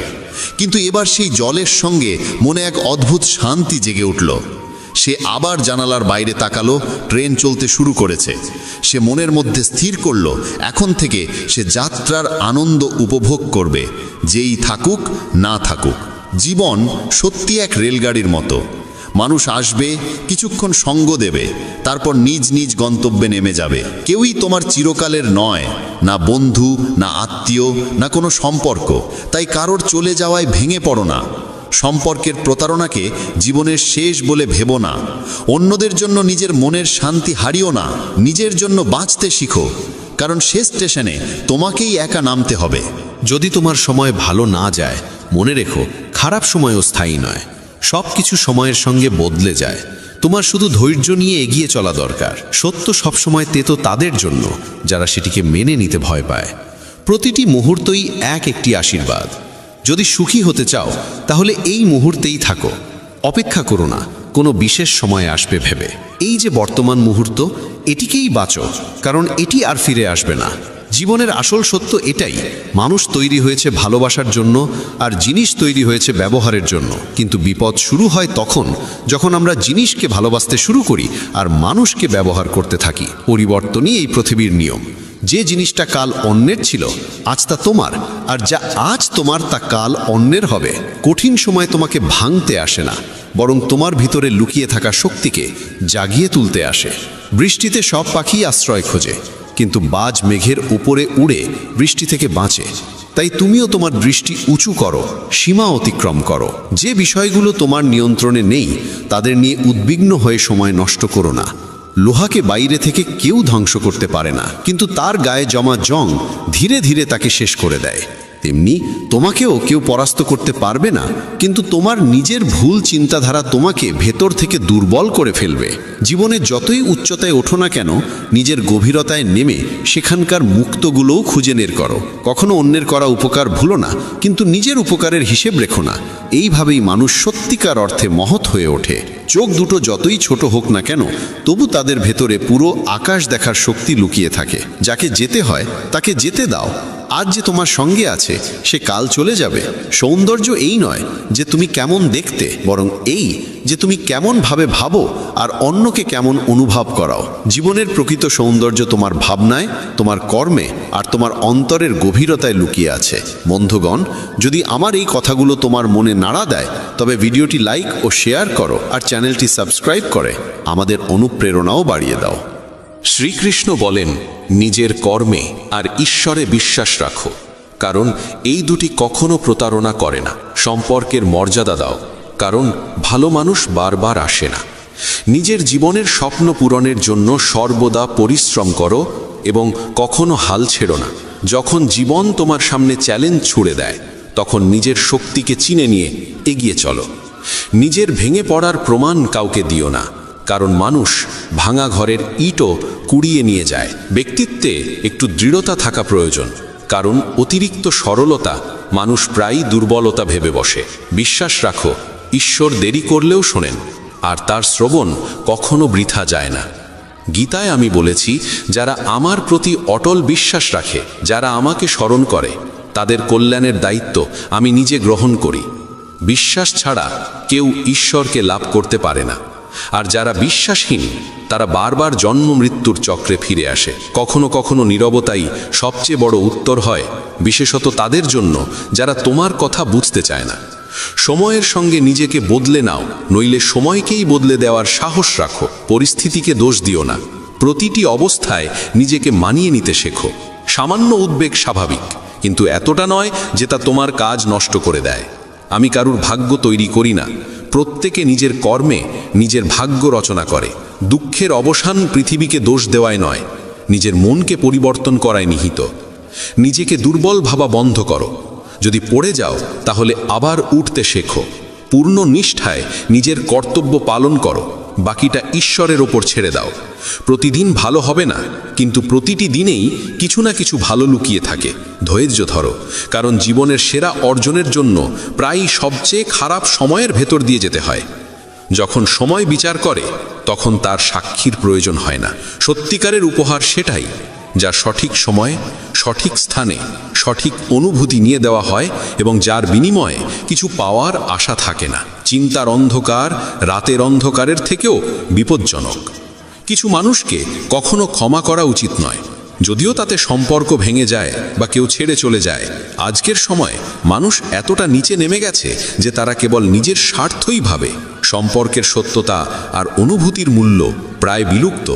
Speaker 6: কিন্তু এবার সেই জলের সঙ্গে মনে এক অদ্ভুত শান্তি জেগে উঠল। সে আবার জানালার বাইরে তাকালো। ট্রেন চলতে শুরু করেছে। সে মনের মধ্যে স্থির করল, এখন থেকে সে যাত্রার আনন্দ উপভোগ করবে, যেই থাকুক না থাকুক। জীবন সত্যি এক রেলগাড়ির মতো। মানুষ আসবে, কিছুক্ষণ সঙ্গ দেবে, তারপর নিজ নিজ গন্তব্যে নেমে যাবে। কেউই তোমার চিরকালের নয়, না বন্ধু, না আত্মীয়, না কোনো সম্পর্ক। তাই কারোর চলে যাওয়ায় ভেঙে পড়ো না। সম্পর্কের প্রতারণাকে জীবনের শেষ বলে ভেবো না। অন্যদের জন্য নিজের মনের শান্তি হারিও না। নিজের জন্য বাঁচতে শিখো, কারণ শেষ স্টেশনে তোমাকেই একা নামতে হবে।
Speaker 2: যদি তোমার সময় ভালো না যায়, মনে রেখো খারাপ সময়ও স্থায়ী নয়। সব কিছু সময়ের সঙ্গে বদলে যায়।
Speaker 6: তোমার শুধু ধৈর্য নিয়ে এগিয়ে চলা দরকার। সত্য সবসময় তেতো তাদের জন্য যারা সেটিকে মেনে নিতে ভয় পায়। প্রতিটি মুহূর্তই একটি আশীর্বাদ। যদি সুখী হতে চাও তাহলে এই মুহূর্তেই থাকো, অপেক্ষা করো না কোনো বিশেষ সময় আসবে ভেবে। এই যে বর্তমান মুহূর্ত, এটিকেই বাঁচো, কারণ এটি আর ফিরে আসবে না। জীবনের আসল সত্য এটাই, মানুষ তৈরি হয়েছে ভালোবাসার জন্য আর জিনিস তৈরি হয়েছে ব্যবহারের জন্য। কিন্তু বিপদ শুরু হয় তখন যখন আমরা জিনিসকে ভালোবাসতে শুরু করি আর মানুষকে ব্যবহার করতে থাকি। পরিবর্তনই এই পৃথিবীর নিয়ম। যে জিনিসটা কাল অন্যের ছিল আজ তা তোমার, আর যা আজ তোমার তা কাল অন্যের হবে। কঠিন সময় তোমাকে ভাঙতে আসে না, বরং তোমার ভিতরে লুকিয়ে থাকা শক্তিকে জাগিয়ে তুলতে আসে। বৃষ্টিতে সব পাখি আশ্রয় খোঁজে, কিন্তু বাজ মেঘের উপরে উড়ে বৃষ্টি থেকে বাঁচে। তাই তুমিও তোমার দৃষ্টি উঁচু করো, সীমা অতিক্রম করো। যে বিষয়গুলো তোমার নিয়ন্ত্রণে নেই তাদের নিয়ে উদ্বিগ্ন হয়ে সময় নষ্ট করো না। লোহাকে বাইরে থেকে কেউ ধ্বংস করতে পারে না, কিন্তু তার গায়ে জমা জং ধীরে ধীরে তাকে শেষ করে দেয়। তেমনি তোমাকেও কেউ পরাস্ত করতে পারবে না, কিন্তু তোমার নিজের ভুল চিন্তাধারা তোমাকে ভেতর থেকে দুর্বল করে ফেলবে। জীবনে যতই উচ্চতায় ওঠো না কেন, নিজের গভীরতায় নেমে সেখানকার মুক্তগুলোও খুঁজে বের করো। কখনো অন্যের করা উপকার ভুলো না, কিন্তু নিজের উপকারের হিসেব রেখো না। এইভাবেই মানুষ সত্যিকার অর্থে মহৎ হয়ে ওঠে। চোখ দুটো যতই ছোট হোক না কেন, তবু তাদের ভেতরে পুরো আকাশ দেখার শক্তি লুকিয়ে থাকে। যাকে যেতে হয় তাকে যেতে দাও। আজ যে তোমার সঙ্গে আছে সে কাল চলে যাবে। সৌন্দর্য এই নয় যে তুমি কেমন দেখতে, বরং এই যে তুমি কেমন ভাবে ভাবো আর অন্যকে কেমন অনুভব করাও। জীবনের প্রকৃত সৌন্দর্য তোমার ভাবনায়, তোমার কর্মে আর তোমার অন্তরের গভীরতায় লুকিয়ে আছে। বন্ধুগণ, যদি আমার এই কথাগুলো তোমার মনে নাড়া দেয় তবে ভিডিওটি লাইক ও শেয়ার করো, আর চ্যানেলটি সাবস্ক্রাইব করে আমাদের অনুপ্রেরণাও বাড়িয়ে দাও।
Speaker 5: শ্রীকৃষ্ণ বলেন, নিজের কর্মে আর ঈশ্বরে বিশ্বাস রাখো, কারণ এই দুটি কখনো প্রতারণা করে না। সম্পর্কের মর্যাদা দাও, কারণ ভালো মানুষ বারবার আসে না। নিজের জীবনের স্বপ্ন পূরণের জন্য সর্বদা পরিশ্রম করো এবং কখনো হাল ছেড়ো না। যখন জীবন তোমার সামনে চ্যালেঞ্জ ছুড়ে দেয় তখন নিজের শক্তিকে চিনে নিয়ে এগিয়ে চলো। নিজের ভেঙে পড়ার প্রমাণ কাউকে দিও না, কারণ মানুষ ভাঙা ঘরের ইটও কুড়িয়ে নিয়ে যায়। ব্যক্তিত্বে একটু দৃঢ়তা থাকা প্রয়োজন, কারণ অতিরিক্ত সরলতা মানুষ প্রায়ই দুর্বলতা ভেবে বসে। বিশ্বাস রাখো, ঈশ্বর দেরি করলেও শোনেন, আর তার শ্রবণ কখনো বৃথা যায় না। গীতায় আমি বলেছি, যারা আমার প্রতি অটল বিশ্বাস রাখে, যারা আমাকে স্মরণ করে, তাদের কল্যাণের দায়িত্ব আমি নিজে গ্রহণ করি। বিশ্বাস ছাড়া কেউ ঈশ্বরকে লাভ করতে পারে না, আর যারা বিশ্বাসহীন তারা বারবার জন্ম মৃত্যুর চক্রে ফিরে আসে। কখনো কখনো নীরবতাই সবচেয়ে বড় উত্তর হয়, বিশেষত তাদের জন্য যারা তোমার কথা বুঝতে চায় না। সময়ের সঙ্গে নিজেকে বদলে নাও, নইলে সময়কেই বদলে দেওয়ার সাহস রাখো। পরিস্থিতিকে দোষ দিও না, প্রতিটি অবস্থায় নিজেকে মানিয়ে নিতে শেখো। সামান্য উদ্বেগ স্বাভাবিক, কিন্তু এতটা নয় যে তা তোমার কাজ নষ্ট করে দেয়। আমি কারুর ভাগ্য তৈরি করি না, প্রত্যেকে নিজের কর্মে নিজের ভাগ্য রচনা করে। দুঃখের অবসান পৃথিবীকে দোষ দেওয়ায় নয়, নিজের মনকে পরিবর্তন করায় নিহিত। নিজেকে দুর্বল ভাবা বন্ধ করো। যদি পড়ে যাও তাহলে আবার উঠতে শেখো। পূর্ণ নিষ্ঠায় নিজের কর্তব্য পালন করো, বাকিটা ঈশ্বরের ওপর ছেড়ে দাও। প্রতিদিন ভালো হবে না, কিন্তু প্রতিটি দিনেই কিছু না কিছু ভালো লুকিয়ে থাকে। ধৈর্য ধরো, কারণ জীবনের সেরা অর্জনের জন্য প্রায়ই সবচেয়ে খারাপ সময়ের ভেতর দিয়ে যেতে হয়। যখন সময় বিচার করে তখন তার সাক্ষীর প্রয়োজন হয় না। সত্যিকারের উপহার সেটাই যা সঠিক সময়ে, সঠিক স্থানে, সঠিক অনুভূতি নিয়ে দেওয়া হয় এবং যার বিনিময়ে কিছু পাওয়ার আশা থাকে না। চিন্তার অন্ধকার রাতের অন্ধকারের থেকেও বিপজ্জনক। কিছু মানুষকে কখনো ক্ষমা করা উচিত নয়, যদিও তাতে সম্পর্ক ভেঙে যায় বা কেউ ছেড়ে চলে যায়। আজকের সময় মানুষ এতটা নিচে নেমে গেছে যে তারা কেবল নিজের স্বার্থই ভাবে। সম্পর্কের সত্যতা আর অনুভূতির মূল্য প্রায় বিলুপ্ত।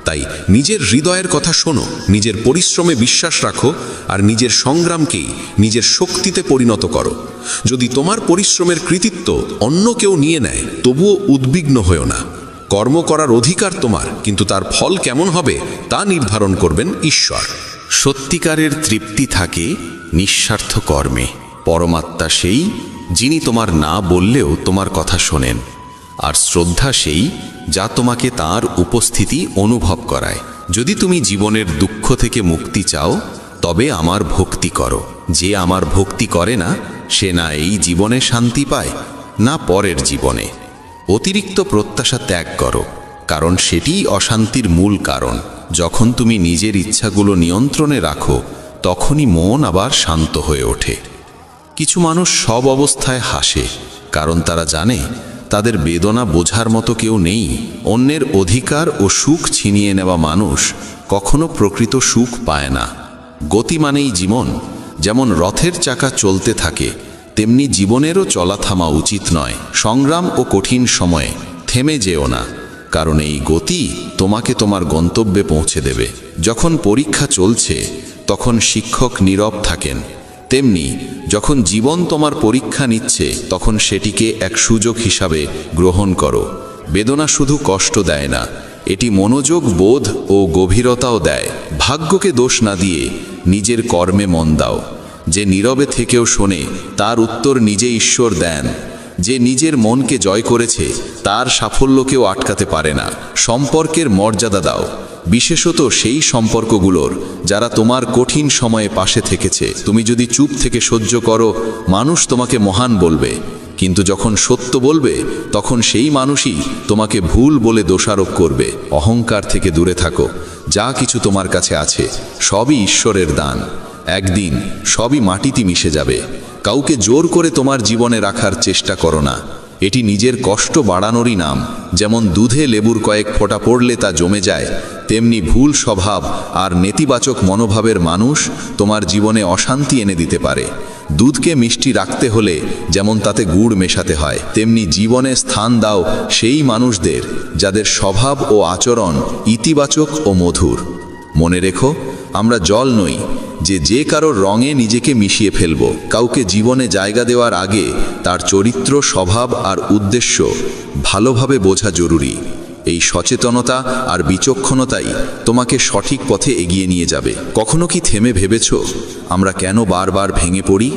Speaker 5: তাই নিজের হৃদয়ের কথা শোনো, নিজের পরিশ্রমে বিশ্বাস রাখো, আর নিজের সংগ্রামকেই নিজের শক্তিতে পরিণত করো। যদি তোমার পরিশ্রমের কৃতিত্ব অন্য কেউ নিয়ে নেয় তবুও উদ্বিগ্ন হয়েও না। কর্ম করার অধিকার তোমার, কিন্তু তার ফল কেমন হবে তা নির্ধারণ করবেন ঈশ্বর।
Speaker 8: সত্যিকারের তৃপ্তি থাকে নিঃস্বার্থ কর্মে। পরমাত্মা সেই, যিনি তোমার না বললেও তোমার কথা শোনেন।
Speaker 7: আর শ্রদ্ধা সেই যা তোমাকে তার উপস্থিতি অনুভব করায়। যদি তুমি জীবনের দুঃখ থেকে মুক্তি চাও তবে আমার ভক্তি করো। যে আমার ভক্তি করে না সে না এই জীবনে শান্তি পায় না পরের জীবনে। অতিরিক্ত প্রত্যাশা ত্যাগ করো, কারণ সেটিই অশান্তির মূল কারণ। যখন তুমি নিজের ইচ্ছাগুলো নিয়ন্ত্রণে রাখো তখনই মন আবার শান্ত হয়ে ওঠে। কিছু মানুষ সব অবস্থায় হাসে, কারণ তারা জানে তাদের বেদনা বোঝার মতো কেউ নেই। অন্যের অধিকার ও সুখ ছিনিয়ে নেওয়া মানুষ কখনো প্রকৃত সুখ পায় না। গতি মানেই জীবন। যেমন রথের চাকা চলতে থাকে, তেমনি জীবনেরও চলা থামা উচিত নয়। সংগ্রাম ও কঠিন সময়ে থেমে যেও না, কারণ এই গতি তোমাকে তোমার গন্তব্যে পৌঁছে দেবে। যখন পরীক্ষা চলছে তখন শিক্ষক নীরব থাকেন, তেমনি যখন জীবন তোমার পরীক্ষা নিচ্ছে তখন সেটিকে এক সুযোগ হিসাবে গ্রহণ করো। বেদনা শুধু কষ্ট দেয় না, এটি মনোযোগ, বোধ ও গভীরতাও দেয়। ভাগ্যকে দোষ না দিয়ে নিজের কর্মে মন দাও। যে নীরবে থেকেও শোনে তার উত্তর নিজে ঈশ্বর দেন। যে নিজের মনকে জয় করেছে তার সাফল্যকেও আটকাতে পারে না। সম্পর্কের মর্যাদা দাও, বিশেষত সেই সম্পর্কগুলোর যারা তোমার কঠিন সময়ে পাশে থেকেছে। তুমি যদি চুপ থেকে সহ্য করো মানুষ তোমাকে মহান বলবে, কিন্তু যখন সত্য বলবে তখন সেই মানুষই তোমাকে ভুল বলে দোষারোপ করবে। অহংকার থেকে দূরে থাকো। যা কিছু তোমার কাছে আছে সবই ঈশ্বরের দান। একদিন সবই মাটিতে মিশে যাবে। কাউকে জোর করে তোমার জীবনে রাখার চেষ্টা করো না, এটি নিজের কষ্ট বাড়ানোরই নাম। যেমন দুধে লেবুর কয়েক ফোঁটা পড়লে তা জমে যায়, তেমনি ভুল স্বভাব আর নেতিবাচক মনোভাবের মানুষ তোমার জীবনে অশান্তি এনে দিতে পারে। দুধকে মিষ্টি রাখতে হলে যেমন তাতে গুড় মেশাতে হয়, তেমনি জীবনে স্থান দাও সেই মানুষদের যাদের স্বভাব ও আচরণ ইতিবাচক ও মধুর। মনে রেখো, আমরা জল নই যে কারোর রঙে নিজেকে মিশিয়ে ফেলব। কাউকে জীবনে জায়গা দেওয়ার আগে তার চরিত্র, স্বভাব আর উদ্দেশ্য ভালোভাবে বোঝা জরুরি। এই সচেতনতা আর বিচক্ষণতাই তোমাকে সঠিক পথে এগিয়ে নিয়ে যাবে। কখনো কি থেমে ভেবেছ আমরা কেন বারবার ভেঙে পড়ি?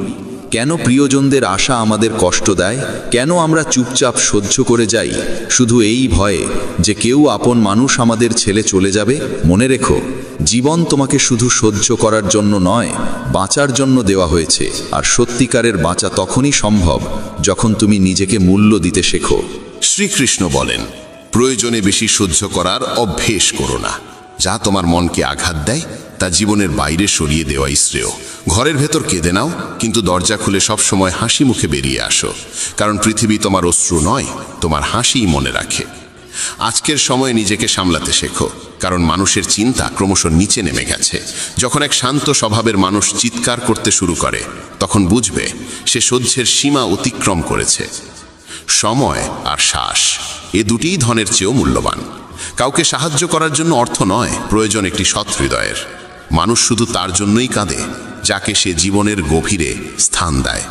Speaker 7: কেন প্রিয়জনদের আশা আমাদের কষ্ট দেয়? কেন আমরা চুপচাপ সহ্য করে যাই শুধু এই ভয়ে যে কেউ আপন মানুষ আমাদের ছেড়ে চলে যাবে? মনে রেখো, জীবন তোমাকে শুধু সহ্য করার জন্য নয়, বাঁচার জন্য দেওয়া হয়েছে। আর সত্যিকারের বাঁচা তখনই সম্ভব যখন তুমি নিজেকে মূল্য দিতে শেখো।
Speaker 6: শ্রীকৃষ্ণ বলেন, প্রয়োজনে বেশি সহ্য করার অভ্যেস করো না। যা তোমার মনকে আঘাত দেয় তা জীবনের বাইরে সরিয়ে দেওয়াই শ্রেয়। ঘরের ভেতর কেঁদে নাও, কিন্তু দরজা খুলে সব সময় হাসি মুখে বেরিয়ে আসো, কারণ পৃথিবী তোমার অশ্রু নয়, তোমার হাসিই মনে রাখে। আজকের সময়ে নিজেকে সামলাতে শেখো, কারণ মানুষের চিন্তা ক্রমশ নিচে নেমে গেছে। যখন এক শান্ত স্বভাবের মানুষ চিৎকার করতে শুরু করে তখন বুঝবে সে সহ্যের সীমা অতিক্রম করেছে। সময় আর শ্বাস, এ দুটিই ধনের চেয়েও মূল্যবান। কাউকে সাহায্য করার জন্য অর্থ নয়, প্রয়োজন একটি সৎ হৃদয়ের। মানুষ শুধু তার জন্যই কাঁদে যাকে সে জীবনের গভীরে স্থান দেয়।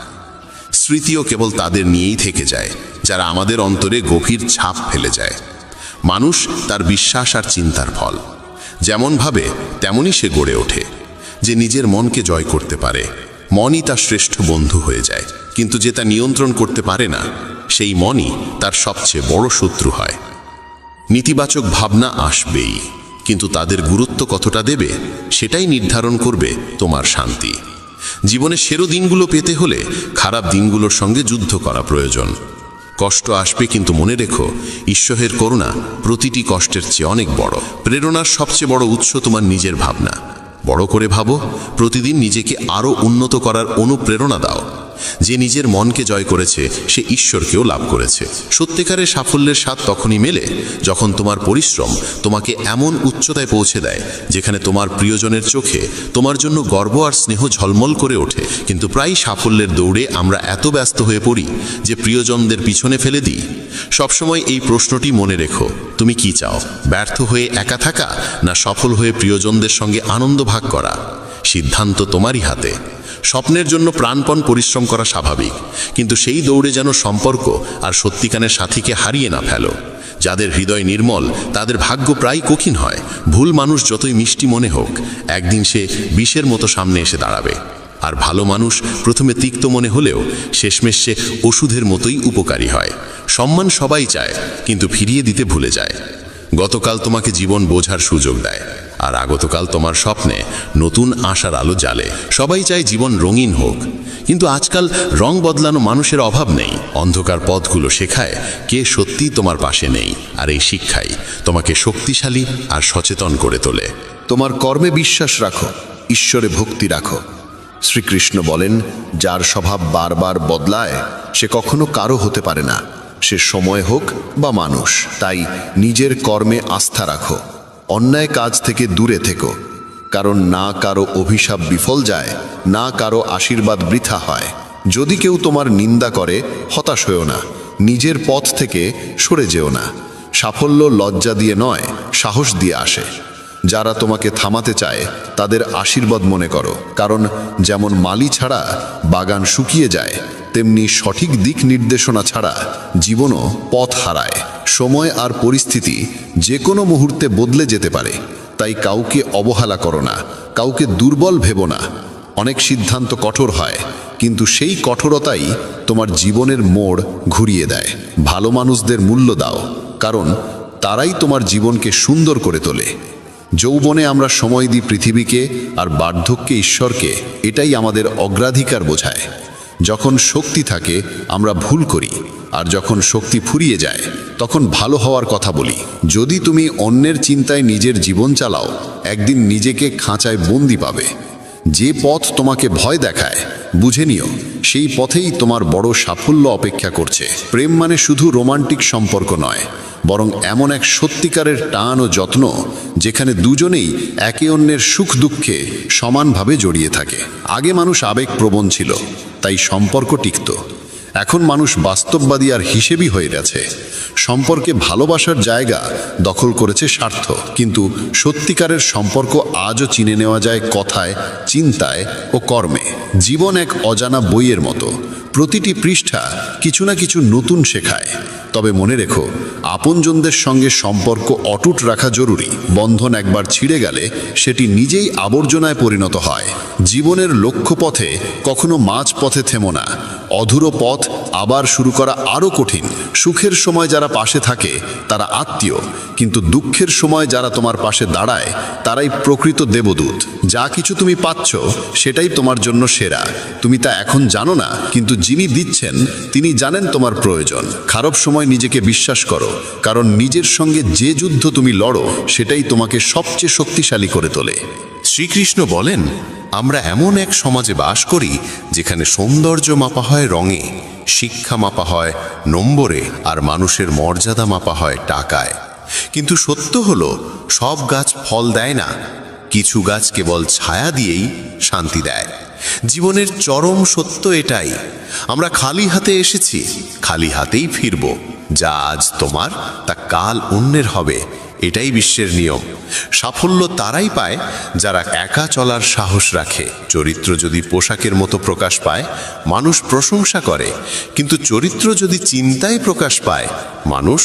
Speaker 6: স্মৃতিও কেবল তাদের নিয়েই থেকে যায় যারা আমাদের অন্তরে গভীর ছাপ ফেলে যায়। মানুষ তার বিশ্বাস আর চিন্তার ফল। যেমন ভাবে তেমনই সে গড়ে ওঠে। যে নিজের মনকে জয় করতে পারে, মনই তার শ্রেষ্ঠ বন্ধু হয়ে যায়। কিন্তু যে তা নিয়ন্ত্রণ করতে পারে না, সেই মনই তার সবচেয়ে বড় শত্রু হয়। নেতিবাচক ভাবনা আসবেই, কিন্তু তাদের গুরুত্ব কতটা দেবে সেটাই নির্ধারণ করবে তোমার শান্তি। জীবনে সেরা দিনগুলো পেতে হলে খারাপ দিনগুলোর সঙ্গে যুদ্ধ করা প্রয়োজন। কষ্ট আসবে, কিন্তু মনে রেখো, ঈশ্বরের করুণা প্রতিটি কষ্টের চেয়ে অনেক বড়। প্রেরণার সবচেয়ে বড় উৎস তোমার নিজের ভাবনা। বড় করে ভাবো, প্রতিদিন নিজেকে আরও উন্নত করার অনুপ্রেরণা দাও। যে নিজের মনকে জয় করেছে সে ঈশ্বরকেও লাভ করেছে। সত্যিকারের সাফল্যের স্বাদ তখনই মেলে যখন তোমার পরিশ্রম তোমাকে এমন উচ্চতায় পৌঁছে দেয় যেখানে তোমার প্রিয়জনের চোখে তোমার জন্য গর্ব আর স্নেহ ঝলমল করে ওঠে। কিন্তু প্রায় সাফল্যের দৌড়ে আমরা এত ব্যস্ত হয়ে পড়ি যে প্রিয়জনদের পিছনে ফেলে দিই। সবসময় এই প্রশ্নটি মনে রেখো, তুমি কি চাও? ব্যর্থ হয়ে একা থাকা, না সফল হয়ে প্রিয়জনদের সঙ্গে আনন্দ ভাগ করা? সিদ্ধান্ত তোমারই হাতে। স্বপ্নের জন্য প্রাণপণ পরিশ্রম করা স্বাভাবিক, কিন্তু সেই দৌড়ে যেন সম্পর্ক আর সত্যিকারের সাথীকে হারিয়ে না ফেলো। যাদের হৃদয় নির্মল তাদের ভাগ্য প্রায় কঠিন হয়। ভুল মানুষ যতই মিষ্টি মনে হোক, একদিন সে বিষের মতো সামনে এসে দাঁড়াবে।
Speaker 5: আর ভালো মানুষ প্রথমে তিক্ত মনে হলেও শেষমেশ সে ওষুধের মতোই উপকারী হয়। সম্মান সবাই চায়, কিন্তু ফিরিয়ে দিতে ভুলে যায়। গতকাল তোমাকে জীবন বোঝার সুযোগ দেয়, আর আগতকাল তোমার স্বপ্নে নতুন আশার আলো জ্বালে। সবাই চায় জীবন রঙিন হোক, কিন্তু আজকাল রং বদলানো মানুষের অভাব নেই। অন্ধকার পথগুলো শেখায় কে সত্যি তোমার পাশে নেই, আর এই শিক্ষাই তোমাকে শক্তিশালী আর সচেতন করে তোলে।
Speaker 6: তোমার কর্মে বিশ্বাস রাখো, ঈশ্বরে ভক্তি রাখো। শ্রীকৃষ্ণ বলেন, যার স্বভাব বারবার বদলায় সে কখনো কারো হতে পারে না, সে সময় হোক বা মানুষ। তাই নিজের কর্মে আস্থা রাখো, অন্যায় কাজ থেকে দূরে থেকো, কারণ না কারো অভিশাপ বিফল যায়, না কারো আশীর্বাদ বৃথা হয়। যদি কেউ তোমার নিন্দা করে, হতাশ হয়েও না, নিজের পথ থেকে সরে যেও না। সাফল্য লজ্জা দিয়ে নয়, সাহস দিয়ে আসে। যারা তোমাকে থামাতে চায় তাদের আশীর্বাদ মনে করো, কারণ যেমন মালি ছাড়া বাগান শুকিয়ে যায়, তেমনি সঠিক দিক নির্দেশনা ছাড়া জীবনও পথ হারায়। সময় আর পরিস্থিতি যে কোনো মুহূর্তে বদলে যেতে পারে, তাই কাউকে অবহেলা করো না, কাউকে দুর্বল ভেবো না। অনেক সিদ্ধান্ত কঠোর হয়, কিন্তু সেই কঠোরতাই তোমার জীবনের মোড় ঘুরিয়ে দেয়। ভালো মানুষদের মূল্য দাও, কারণ তারাই তোমার জীবনকে সুন্দর করে তোলে। যৌবনে আমরা সময় দিই পৃথিবীকে, আর বার্ধক্যে ঈশ্বরকে। এটাই আমাদের অগ্রাধিকার বোঝায়। যখন শক্তি থাকে আমরা ভুল করি, আর যখন শক্তি ফুরিয়ে যায় তখন ভালো হওয়ার কথা বলি। যদি তুমি অন্যের চিন্তায় নিজের জীবন চালাও, একদিন নিজেকে খাঁচায় বন্দি পাবে। যে পথ তোমাকে ভয় দেখায়, বুঝে নিও সেই পথেই তোমার বড় সাফল্য অপেক্ষা করছে। প্রেম মানে শুধু রোমান্টিক সম্পর্ক নয়, বরং এমন এক সত্যিকারের টান ও যত্ন যেখানে দুজনেই একে অন্যের সুখ দুঃখে সমানভাবে জড়িয়ে থাকে। আগে মানুষ আবেগপ্রবণ ছিল, তাই সম্পর্ক টিকত। এখন মানুষ বাস্তববাদী আর হিসেবি হয়ে গেছে। সম্পর্কে ভালোবাসার জায়গা দখল করেছে স্বার্থ। কিন্তু সত্যিকারের সম্পর্ক আজও চিনে নেওয়া যায় কথায়, চিন্তায় ও কর্মে। জীবন এক অজানা বইয়ের মতো, প্রতিটি পৃষ্ঠা কিছু না কিছু নতুন শেখায়। তবে মনে রেখো, আপনজনদের সঙ্গে সম্পর্ক অটুট রাখা জরুরি। বন্ধন একবার ছিঁড়ে গেলে সেটি নিজেই আবর্জনায় পরিণত হয়। জীবনের লক্ষ্যপথে কখনো মাঝ পথে থেমো না। অধুরো পথ আবার শুরু করা আরও কঠিন। সুখের সময় যারা পাশে থাকে তারা আত্মীয়, কিন্তু দুঃখের সময় যারা তোমার পাশে দাঁড়ায় তারাই প্রকৃত দেবদূত। যা কিছু তুমি পাচ্ছ সেটাই তোমার জন্য সেরা। তুমি তা এখন জানো না, কিন্তু যিনি দিচ্ছেন তিনি জানেন তোমার প্রয়োজন। খারাপ সময় নিজেকে বিশ্বাস করো, কারণ নিজের সঙ্গে যে যুদ্ধ তুমি লড়ো সেটাই তোমাকে সবচেয়ে শক্তিশালী করে তোলে।
Speaker 5: শ্রীকৃষ্ণ বলেন, আমরা এমন এক সমাজে বাস করি যেখানে সৌন্দর্য মাপা হয় রঙে, শিক্ষা মাপা হয় নম্বরে, আর মানুষের মর্যাদা মাপা হয় টাকায়। কিন্তু সত্য হলো, সব গাছ ফল দেয় না, কিছু গাছ কেবল ছায়া দিয়েই শান্তি দেয়। জীবনের চরম সত্য এটাই। আমরা খালি হাতে এসেছি, খালি হাতেই ফিরব। যা আজ তোমার তা কাল অন্যের হবে, এটাই বিশ্বের নিয়ম। সাফল্য তারাই পায় যারা একা চলার সাহস রাখে। চরিত্র যদি পোশাকের মতো প্রকাশ পায়, মানুষ প্রশংসা করে, কিন্তু চরিত্র যদি চিন্তায় প্রকাশ পায়, মানুষ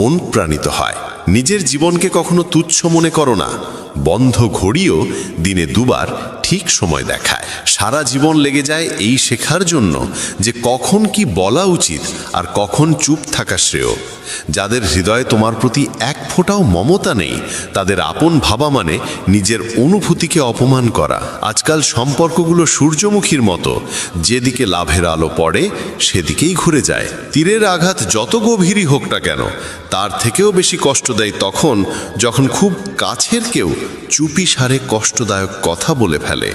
Speaker 5: অনুপ্রাণিত হয়। নিজের জীবনকে কখনো তুচ্ছ মনে করো না। বন্ধ ঘড়িও দিনে দুবার ঠিক সময় দেখায়। সারা জীবন লেগে যায় এই শেখার জন্য যে কখন কি বলা উচিত আর কখন চুপ থাকা শ্রেয়। যাদের হৃদয়ে তোমার প্রতি এক ফোঁটাও মমতা নেই, তাদের আপন ভাবা মানে নিজের অনুভূতিকে অপমান করা। আজকাল সম্পর্কগুলো সূর্যমুখীর মতো, যেদিকে লাভের আলো পড়ে সেদিকেই ঘুরে যায়। তীরের আঘাত যত গভীরই হোক না কেন, তার থেকেও বেশি কষ্ট দেয় তখন যখন খুব কাছের কেউ চুপি সারে কষ্টদায়ক কথা বলে ফেলে।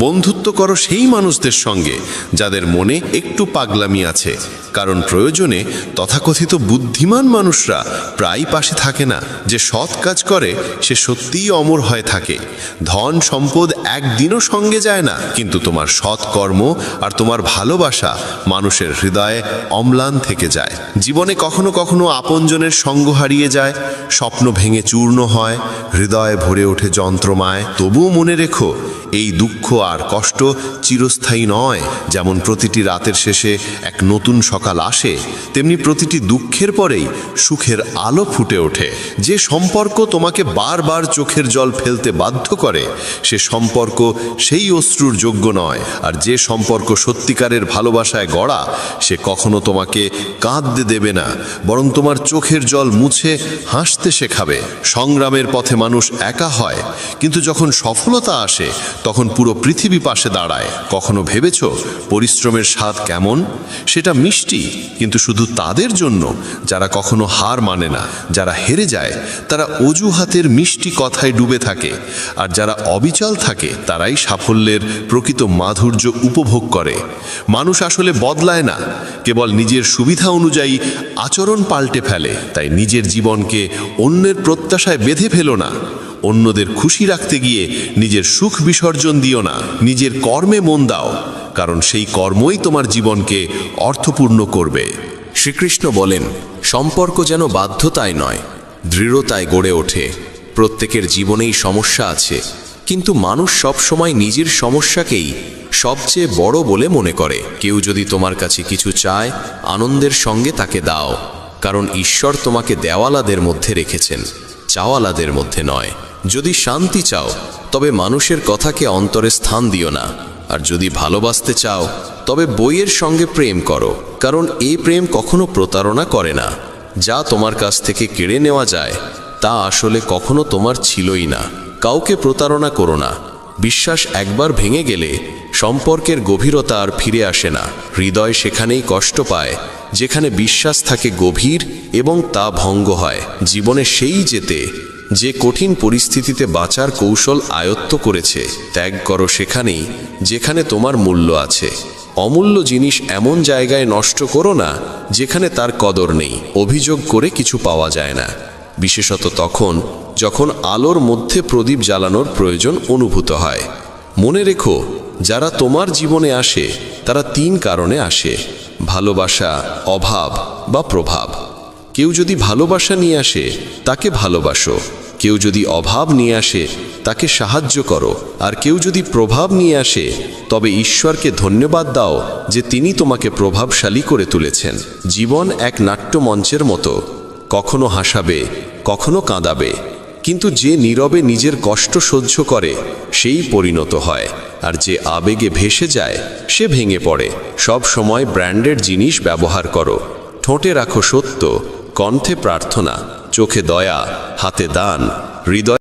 Speaker 5: বন্ধুত্ব করো সেই মানুষদের সঙ্গে যাদের মনে একটু পাগলামি আছে, কারণ প্রয়োজনে তথাকথিত বুদ্ধিমান মানুষরা প্রায় পাশে থাকে না। যে সৎ কাজ করে সে সত্যিই অমর হয়ে থাকে। ধন সম্পদ একদিনও সঙ্গে যায় না, কিন্তু তোমার সৎ কর্ম আর তোমার ভালোবাসা মানুষের হৃদয়ে অম্লান থেকে যায়। জীবনে কখনো কখনো আপনজনের সঙ্গ হারিয়ে যায়, স্বপ্ন ভেঙে চূর্ণ হয়, হৃদয়ে ভরে ওঠে যন্ত্রমায়। তবুও মনে রেখো, এই দুঃখ আর কষ্ট চিরস্থায়ী নয়। যেমন প্রতিটি রাতের শেষে এক নতুন সকাল আসে, তেমনি প্রতিটি দুঃখের পরেই সুখের আলো ফুটে ওঠে। যে সম্পর্ক তোমাকে বারবার চোখের জল ফেলতে বাধ্য করে, সে সম্পর্ক সেই অশ্রুর যোগ্য নয়। আর যে সম্পর্ক সত্যিকারের ভালোবাসায় গড়া, সে কখনো তোমাকে কাঁদতে দেবে না, বরং তোমার চোখের জল মুছে হাসতে শেখাবে। সংগ্রামের পথে মানুষ একা হয়, কিন্তু যখন সফলতা আসে তখন পুরো পৃথিবী পাশে দাঁড়ায়। কখনো ভেবেছ পরিশ্রমের স্বাদ কেমন? সেটা মিষ্টি, কিন্তু শুধু তাদের জন্য যারা কখনো হার মানে না। যারা হেরে যায় তারা অজুহাতের মিষ্টি কথায় ডুবে থাকে, আর যারা অবিচল থাকে তারাই সাফল্যের প্রকৃত মাধুর্য উপভোগ করে। মানুষ আসলে বদলায় না, কেবল নিজের সুবিধা অনুযায়ী আচরণ পাল্টে ফেলে। তাই নিজের জীবনকে অন্যের প্রত্যাশায় বেঁধে ফেলো না। অন্যদের খুশি রাখতে গিয়ে নিজের সুখ বিসর্জন দিও না। নিজের কর্মে মন দাও, কারণ সেই কর্মই তোমার জীবনকে অর্থপূর্ণ করবে।
Speaker 6: শ্রীকৃষ্ণ বলেন, সম্পর্ক যেন বাধ্যতায় নয়, দৃঢ়তায় গড়ে ওঠে। প্রত্যেকের জীবনেই সমস্যা আছে, কিন্তু মানুষ সব সময় নিজের সমস্যাকেই সবচেয়ে বড় বলে মনে করে। কেউ যদি তোমার কাছে কিছু চায়, আনন্দের সঙ্গে তাকে দাও, কারণ ঈশ্বর তোমাকে দেওয়ালাদের মধ্যে রেখেছেন, চাওয়ালাদের মধ্যে নয়। যদি শান্তি চাও, তবে মানুষের কথাকে অন্তরে স্থান দিও না। আর যদি ভালোবাসতে চাও, তবে বইয়ের সঙ্গে প্রেম করো, কারণ এই প্রেম কখনো প্রতারণা করে না। যা তোমার কাছ থেকে কেড়ে নেওয়া যায়, তা আসলে কখনো তোমার ছিলই না। কাউকে প্রতারণা করো না। বিশ্বাস একবার ভেঙে গেলে সম্পর্কের গভীরতা আর ফিরে আসে না। হৃদয় সেখানেই কষ্ট পায় যেখানে বিশ্বাস থাকে গভীর এবং তা ভঙ্গ হয়। জীবনে সেই যেতে যে কঠিন পরিস্থিতিতে বাঁচার কৌশল আয়ত্ত করেছে। ত্যাগ করো সেখানেই যেখানে তোমার মূল্য আছে। অমূল্য জিনিস এমন জায়গায় নষ্ট করো না যেখানে তার কদর নেই। অভিযোগ করে কিছু পাওয়া যায় না, বিশেষত তখন যখন আলোর মধ্যে প্রদীপ জ্বালানোর প্রয়োজন অনুভূত হয়। মনে রেখো, যারা তোমার জীবনে আসে তারা 3 কারণে আসে: ভালোবাসা, অভাব বা প্রভাব। কেউ যদি ভালোবাসা নিয়ে আসে, তাকে ভালোবাসো। কেউ যদি অভাব নিয়ে আসে, তাকে সাহায্য করো। আর কেউ যদি প্রভাব নিয়ে আসে, তবে ঈশ্বরকে ধন্যবাদ দাও যে তিনি তোমাকে প্রভাবশালী করে তুলেছেন। জীবন এক নাট্যমঞ্চের মতো, কখনো হাসাবে, কখনো কাঁদাবে, কিন্তু যে নীরবে নিজের কষ্ট সহ্য করে সেই পরিণত হয়। আর যে আবেগে ভেসে যায় সে ভেঙে পড়ে। সব সময় ব্র্যান্ডেড জিনিস ব্যবহার করো। ঠোঁটে রাখো সত্য, কণ্ঠে প্রার্থনা, চোখে দয়া, হাতে দান, হৃদয়